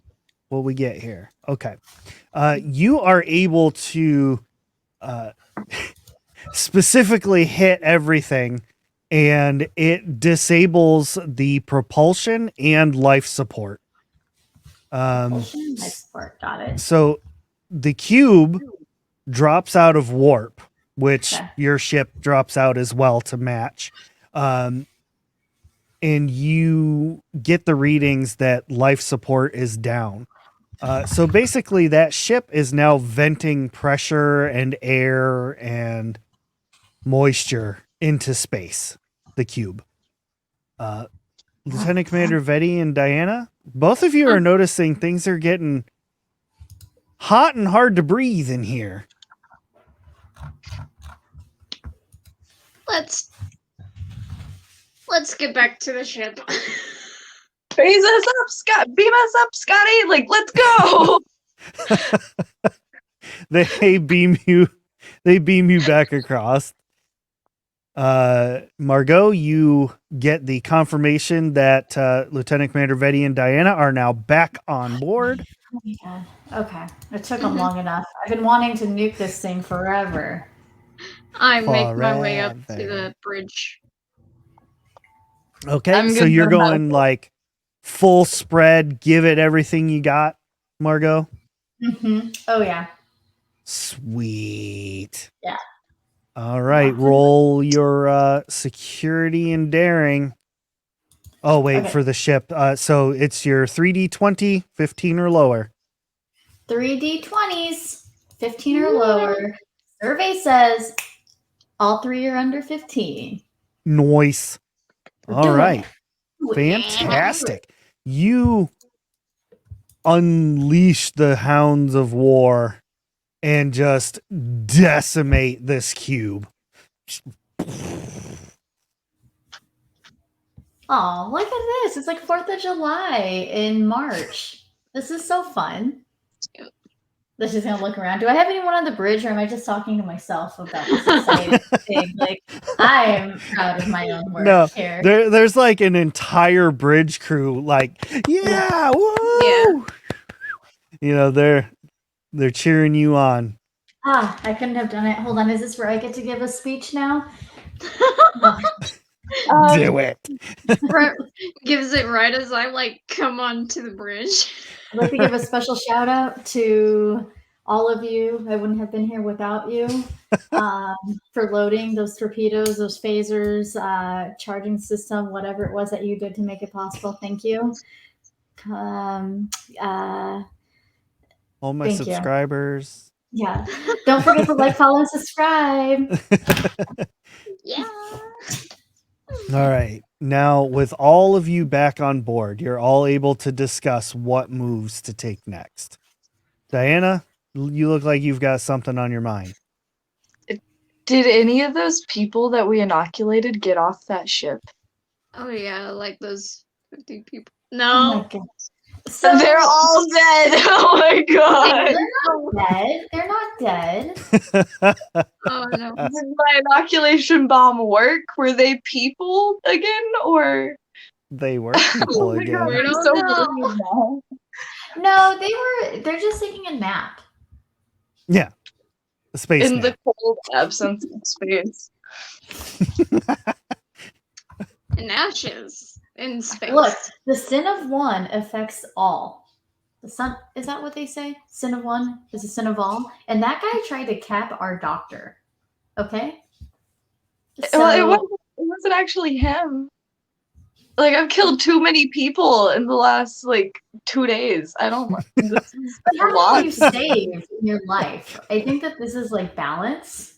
what we get here. Okay. You are able to specifically hit everything, and it disables the propulsion and life support. My support, got it. So the cube drops out of warp, which Okay. your ship drops out as well to match. And you get the readings that life support is down. So basically that ship is now venting pressure and air and moisture into space, the cube. Lieutenant Commander Vetty and Diana, both of you are noticing things are getting hot and hard to breathe in here. Let's get back to the ship. Raise us up, Scott. Beam us up, Scotty. Like, let's go. They beam you back across. Margot, you get the confirmation that Lieutenant Commander Vetty and Diana are now back on board. Oh my God. Okay. It took them long enough. I've been wanting to nuke this thing forever. I make my way up to Forever. the bridge. Okay, I'm so good you're for going medical. like full spread, give it everything you got, Margot? Oh yeah. Sweet. Yeah. All right, Yeah. roll your security and daring. Oh, wait, Okay. for the ship. So it's your 3d20, 15 or lower. 3d20s, 15 or lower. Survey says all 3 are under 15. Nice. We're All doing right. it. We're doing it. Fantastic. You unleash the hounds of war and just decimate this cube. Oh, look at this. It's like 4th of July in March. This is so fun. This is going to look around. Do I have anyone on the bridge, or am I just talking to myself about this exciting thing? Like, I am proud of my own work No, here. there's like an entire bridge crew, like, yeah, woo! Yeah. You know, they're cheering you on. Ah, I couldn't have done it. Hold on. Is this where I get to give a speech now? Do it. Gives it right as I like come onto the bridge. I'd like to give a special shout out to all of you. I wouldn't have been here without you for loading those torpedoes, those phasers, charging system, whatever it was that you did to make it possible. Thank you. All my Thank you. subscribers. Yeah. Don't forget to like, follow, and subscribe. Yeah. All right. Now, with all of you back on board, you're all able to discuss what moves to take next. Diana, you look like you've got something on your mind. Did any of those people that we inoculated get off that ship? Oh yeah, like those 50 people. Oh No. my god. So They're all dead. Oh my god. They're not dead. Oh no. Did my inoculation bomb work? Were they people again, or? They were people Oh my again. god, We I'm don't so know. worried now. No, they're just taking a nap. Yeah. The space In nap. the cold absence of space. In ashes. In space. Look, the sin of one affects all. The sun, is that what they say? Sin of one is a sin of all. And that guy tried to cap our doctor. Okay? Well, it wasn't actually him. Like, I've killed too many people in the last, 2 days. I don't this is But a how lot. many you saved in your life? I think that this is balance.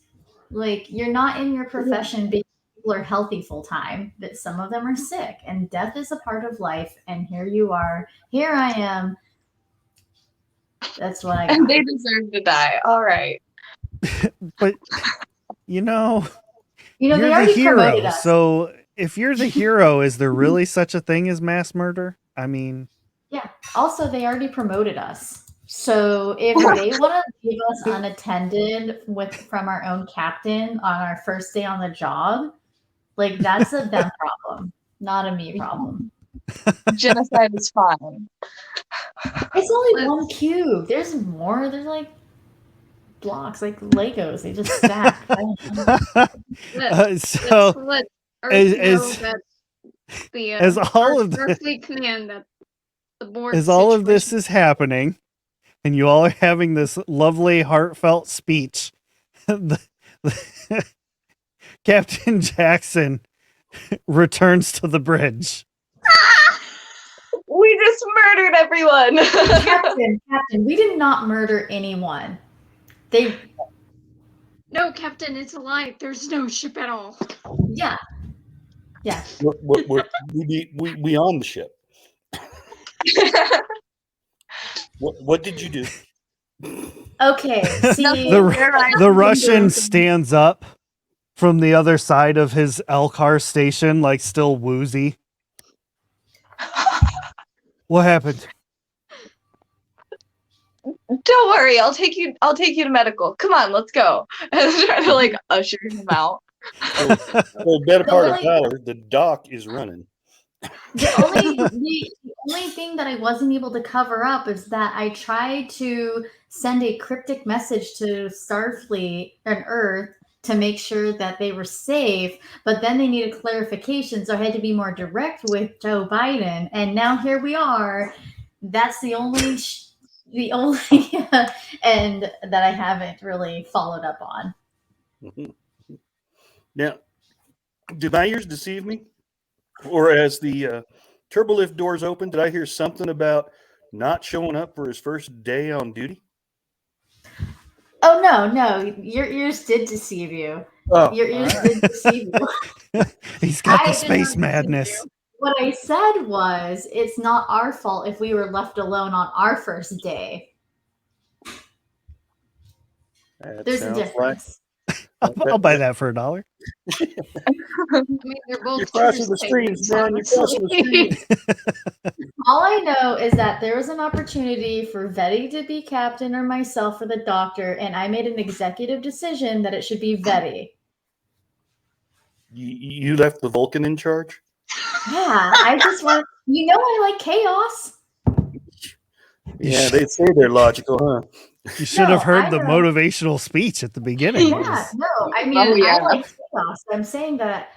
Like, you're not in your profession because people are healthy full time, but some of them are sick, and death is a part of life. And here you are. Here I am. That's what I got. And they deserve to die. All right. But, you know, You know, you're they the already promoted hero. us. So if you're the hero, is there really such a thing as mass murder? I mean, Yeah. Also, they already promoted us. So if they want to leave us unattended from our own captain on our first day on the job, that's a them problem, not a me problem. Genocide is fine. It's only one cube. There's more. There's blocks, like Legos. They just stack. so let as- Earth know as- that the as all of the- Earthly command that the Borg as all of this situation- is happening, and you all are having this lovely, heartfelt speech, Captain Jackson returns to the bridge. We just murdered everyone. Captain, we did not murder anyone. No, Captain, it's a lie. There's no ship at all. Yeah. We on the ship. What did you do? Okay. See, The Russian stands up from the other side of his Elcar station, still woozy. What happened? Don't worry, I'll take you to medical. Come on, let's go. And try to usher him out. Well, better part of valor, the dock is running. The only thing that I wasn't able to cover up is that I tried to send a cryptic message to Starfleet and Earth to make sure that they were safe, but then they needed clarification, so I had to be more direct with Joe Biden, and now here we are. That's the only end that I haven't really followed up on. Now, did my ears deceive me? Or as the turbolift doors opened, did I hear something about not showing up for his first day on duty? Oh, no, your ears did deceive you. Oh, Your ears did deceive you. He's got the I did space not madness. What I said was, it's not our fault if we were left alone on our first day. that There's a sounds like difference. I'll buy that for $1. I mean, they're both you're crossing the truth streams, man. You're crossing the streams. All I know is that there was an opportunity for Vetty to be captain or myself for the doctor, and I made an executive decision that it should be Vetty. You left the Vulcan in charge? Yeah, I just want, I like chaos. Yeah, they say they're logical, huh? You should have heard the motivational speech at the beginning. Yeah, no, I mean, I like chaos. I'm saying that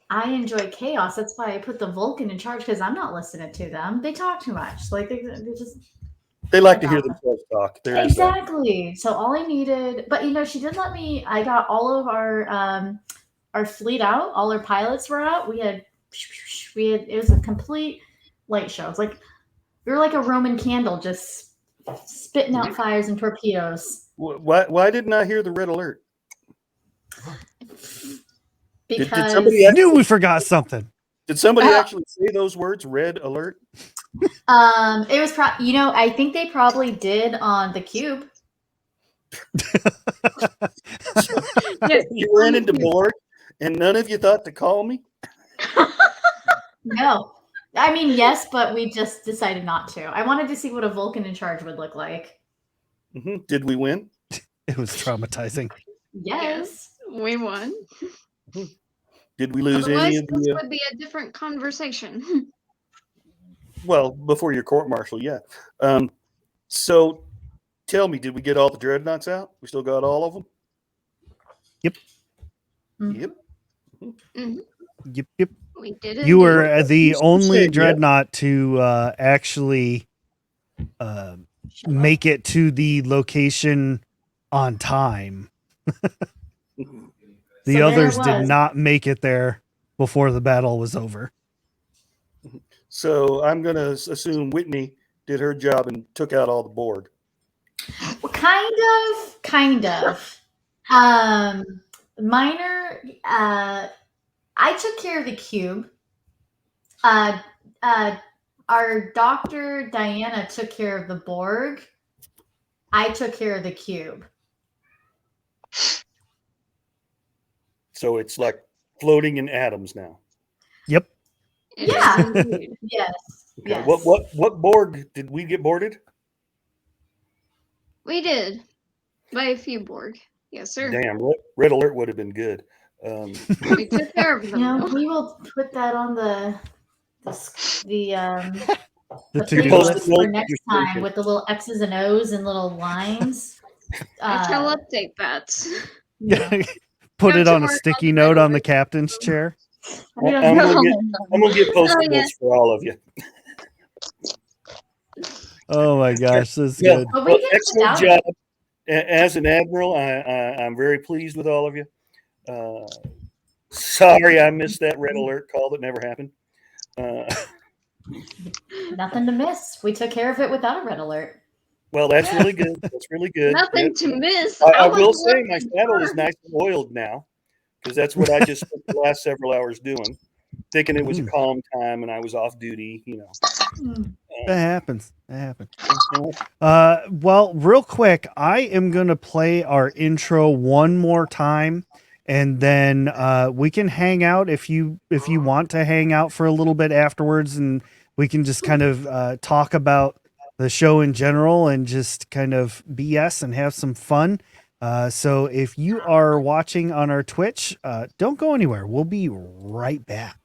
I enjoy chaos. That's why I put the Vulcan in charge, because I'm not listening to them. They talk too much. Like they just. They like to hear themselves talk. Exactly. So all I needed, but she did let me. I got all of our fleet out. All our pilots were out. We had. It was a complete light show. It's like we were like a Roman candle, just spitting out fires and torpedoes. Why didn't I hear the red alert? Because did somebody I knew we forgot something. Did somebody actually say those words, red alert? It was I think they probably did on the cube. You ran into Borg and none of you thought to call me? No. I mean, yes, but we just decided not to. I wanted to see what a Vulcan in charge would look like. Mm-hmm. Did we win? It was traumatizing. Yes. We won. Did we lose Otherwise, any of this the... would be a different conversation. Well, before your court-martial, yeah. So, tell me, did we get all the dreadnoughts out? We still got all of them? Yep. Mm-hmm. Yep. Mm-hmm. Yep. We did it. You were the You only said dreadnought to actually make it to the location on time. The others did not make it there before the battle was over. So I'm going to assume Whitney did her job and took out all the Borg. Well, kind of. Minor. I took care of the cube. Our doctor Diana took care of the Borg. I took care of the cube. So it's like floating in atoms now. Yep. Yeah. Yes. Okay. Yes. What Borg did we get boarded? We did. By a few Borg. Yes, sir. Damn, red alert would have been good. We took care of them. We will put that on the to-do list for next time with the little X's and O's and little lines. I shall update that. Put it on a sticky note on the captain's chair. I'm gonna get post-it notes for all of you. Oh my gosh, this is good. Well, excellent job. As an admiral, I'm very pleased with all of you. Sorry I missed that red alert call that never happened. Nothing to miss. We took care of it without a red alert. Well, that's really good. That's really good. Nothing to miss. I will say my saddle is nice and oiled now, because that's what I just spent the last several hours doing, thinking it was a calm time and I was off duty. That happens. Well, real quick, I am going to play our intro one more time, and then we can hang out if you want to hang out for a little bit afterwards, and we can just kind of talk about the show in general and just kind of BS and have some fun. So if you are watching on our Twitch, don't go anywhere. We'll be right back.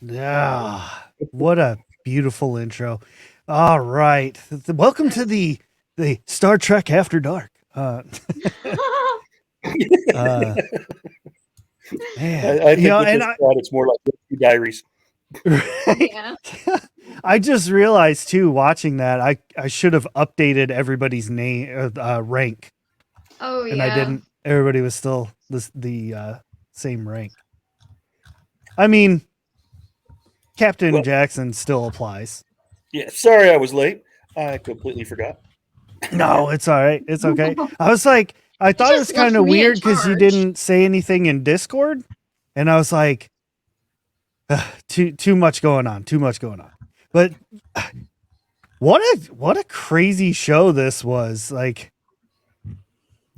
Yeah. What a beautiful intro. All right. Welcome to the Star Trek After Dark. Man, I think with and this plot, it's more like Rescue Diaries. Yeah. I just realized too, watching that, I should have updated everybody's name, rank, Oh yeah. and I didn't. Everybody was still the same rank. I mean, Captain Well- Jackson still applies. Yeah, sorry I was late. I completely forgot. No, it's all right. It's okay. I was like, I thought it was just left kind of me in weird because you charge. didn't say anything in Discord, and I was like, too much going on. Too much going on. But what a crazy show this was. Like,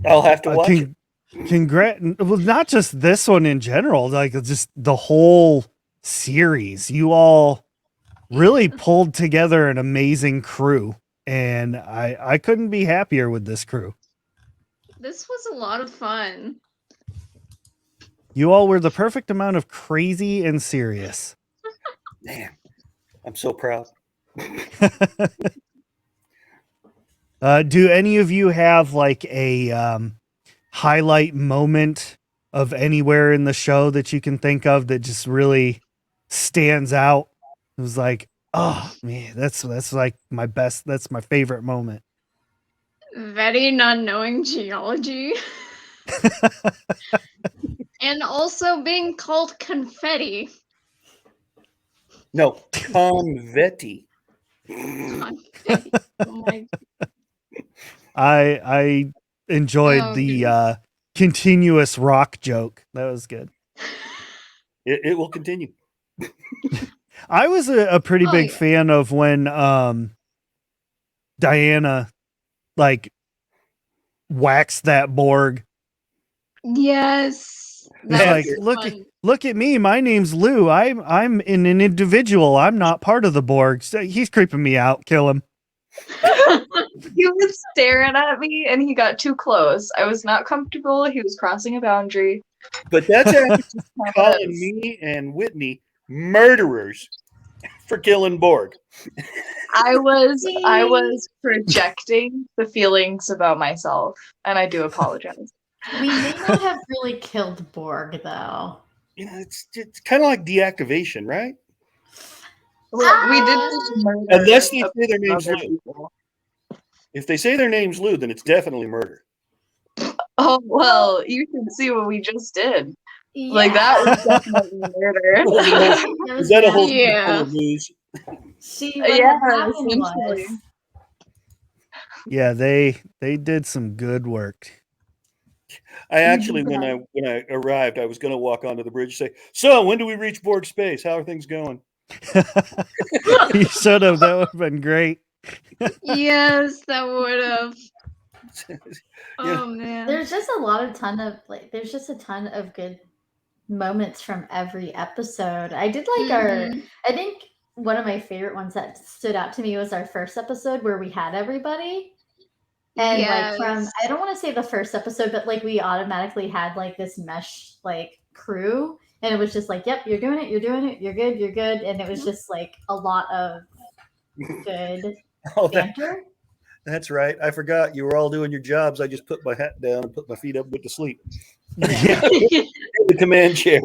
I'll have to watch it. Well, not just this one in general, like just the whole series. You all really pulled together an amazing crew, and I couldn't be happier with this crew. This was a lot of fun. You all were the perfect amount of crazy and serious. Man, I'm so proud. Do any of you have like a highlight moment of anywhere in the show that you can think of that just really stands out? It was like, oh man, that's like my best. That's my favorite moment. Very not knowing geology. And also being called confetti. No, Convetti. Confetti. Oh my. I enjoyed Oh, the continuous rock joke. That was good. It will continue. I was a pretty Oh, big yeah. fan of when Diana like waxed that Borg. Yes. It's That like, was look, fun. look at me. My name's Lou. I'm an individual. I'm not part of the Borg. So he's creeping me out. Kill him. He was staring at me and he got too close. I was not comfortable. He was crossing a boundary. But that's after Yes. calling me and Whitney murderers for killing Borg. I was projecting the feelings about myself, and I do apologize. We may not have really killed Borg, though. You know, it's kind of like deactivation, right? Well, we did just murder Unless they a say their name's other Lou. people. If they say their name's Lou, then it's definitely murder. Oh well, you should see what we just did. Yeah. Like that was definitely murder. Is that a whole Yeah. full of news? See, what Yeah, had happened essentially. was Yeah, they did some good work. I actually, when I arrived, I was going to walk onto the bridge and say, "So, when do we reach Borg space? How are things going?" You should have. That would have been great. Yes, that would have. Yeah. Oh man. there's just a ton of good moments from every episode. I did like Mhm. I think one of my favorite ones that stood out to me was our first episode where we had everybody. And like from Yes. I don't want to say the first episode, but like we automatically had like this mesh like crew, and it was just like, yep, you're doing it, you're good, and it was just like a lot of good Oh, banter. that's right. I forgot you were all doing your jobs. I just put my hat down and put my feet up and went to sleep. Yeah. In the command chair.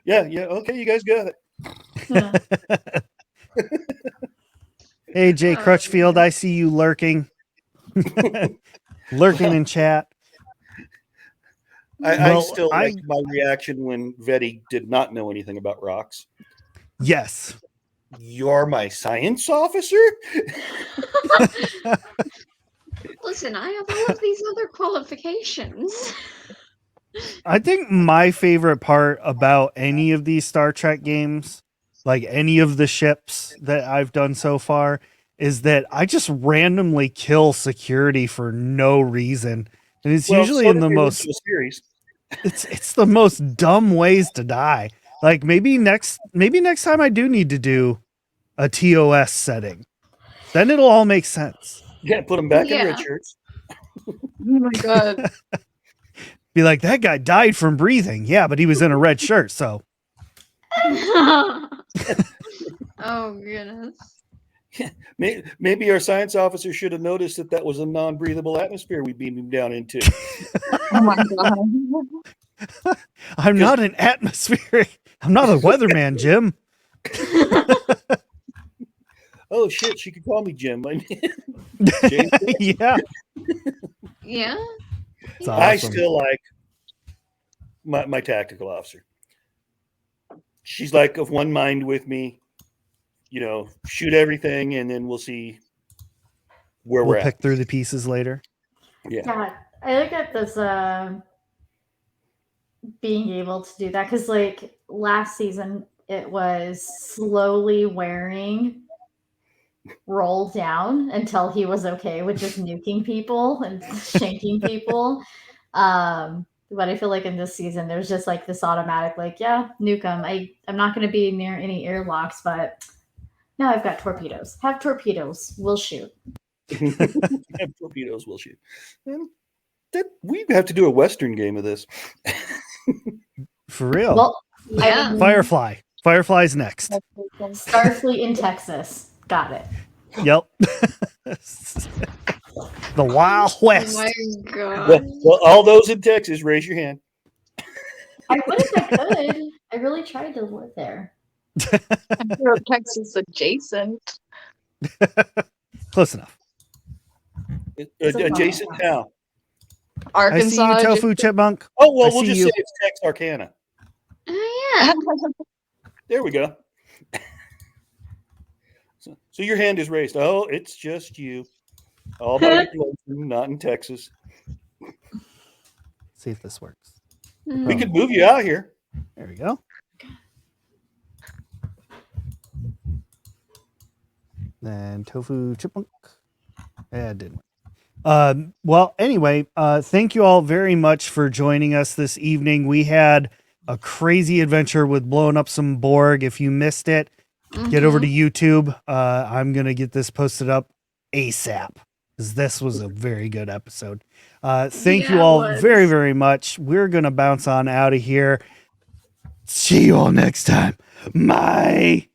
Yeah. Okay, you guys got it. Yeah. Hey, Jay Crutchfield, I see you lurking. Lurking in chat. I Well, still like my reaction when Vetty did not know anything about rocks. Yes. You're my science officer? Listen, I have all of these other qualifications. I think my favorite part about any of these Star Trek games, like any of the ships that I've done so far, is that I just randomly kill security for no reason. And it's usually in the most series. it's the most dumb ways to die. Like maybe next time I do need to do a TOS setting. Then it'll all make sense. Yeah, put them back in Yeah. red shirts. Oh my god. Be like, that guy died from breathing. Yeah, but he was in a red shirt, so Oh goodness. Maybe our science officer should have noticed that was a non-breathable atmosphere we beamed him down into. Oh my god. I'm not an atmospheric. I'm not a weatherman, Jim. Oh shit, she could call me Jim. James. Yeah. Yeah. It's I awesome. still like my tactical officer. She's like of one mind with me. Shoot everything, and then we'll see where We'll we're pick at. through the pieces later. Yeah. Yeah, I look at this being able to do that because, like, last season it was slowly wearing roll down until he was okay with just nuking people and shanking people. But I feel like in this season there's just like this automatic, like, yeah, nuke them. I'm not going to be near any airlocks, but now I've got torpedoes. Have torpedoes. We'll shoot. Torpedoes will shoot. We have to do a Western game of this. For real. Well, Yeah. Firefly. Firefly's next. Starfleet in Texas. Got it. Yep. The Wild Oh West. my god. Well, all those in Texas, raise your hand. I would if I could. I really tried to live there. I'm sure Texas adjacent. Close enough. Adjacent now. I see Arkansas. you, Tofu Chipmunk. Oh, well, I we'll see just you. say it's Texarkana. Oh yeah. There we go. So your hand is raised. Oh, it's just you. All by not in Texas. See if this works. We could move you out here. There we go. Then Tofu Chipmunk. Yeah, it didn't. Well, anyway, thank you all very much for joining us this evening. We had a crazy adventure with blowing up some Borg. If you missed it, get over to YouTube. I'm going to get this posted up ASAP because this was a very good episode. Thank you Yeah, it all was. very, very much. We're going to bounce on out of here. See you all next time. Bye.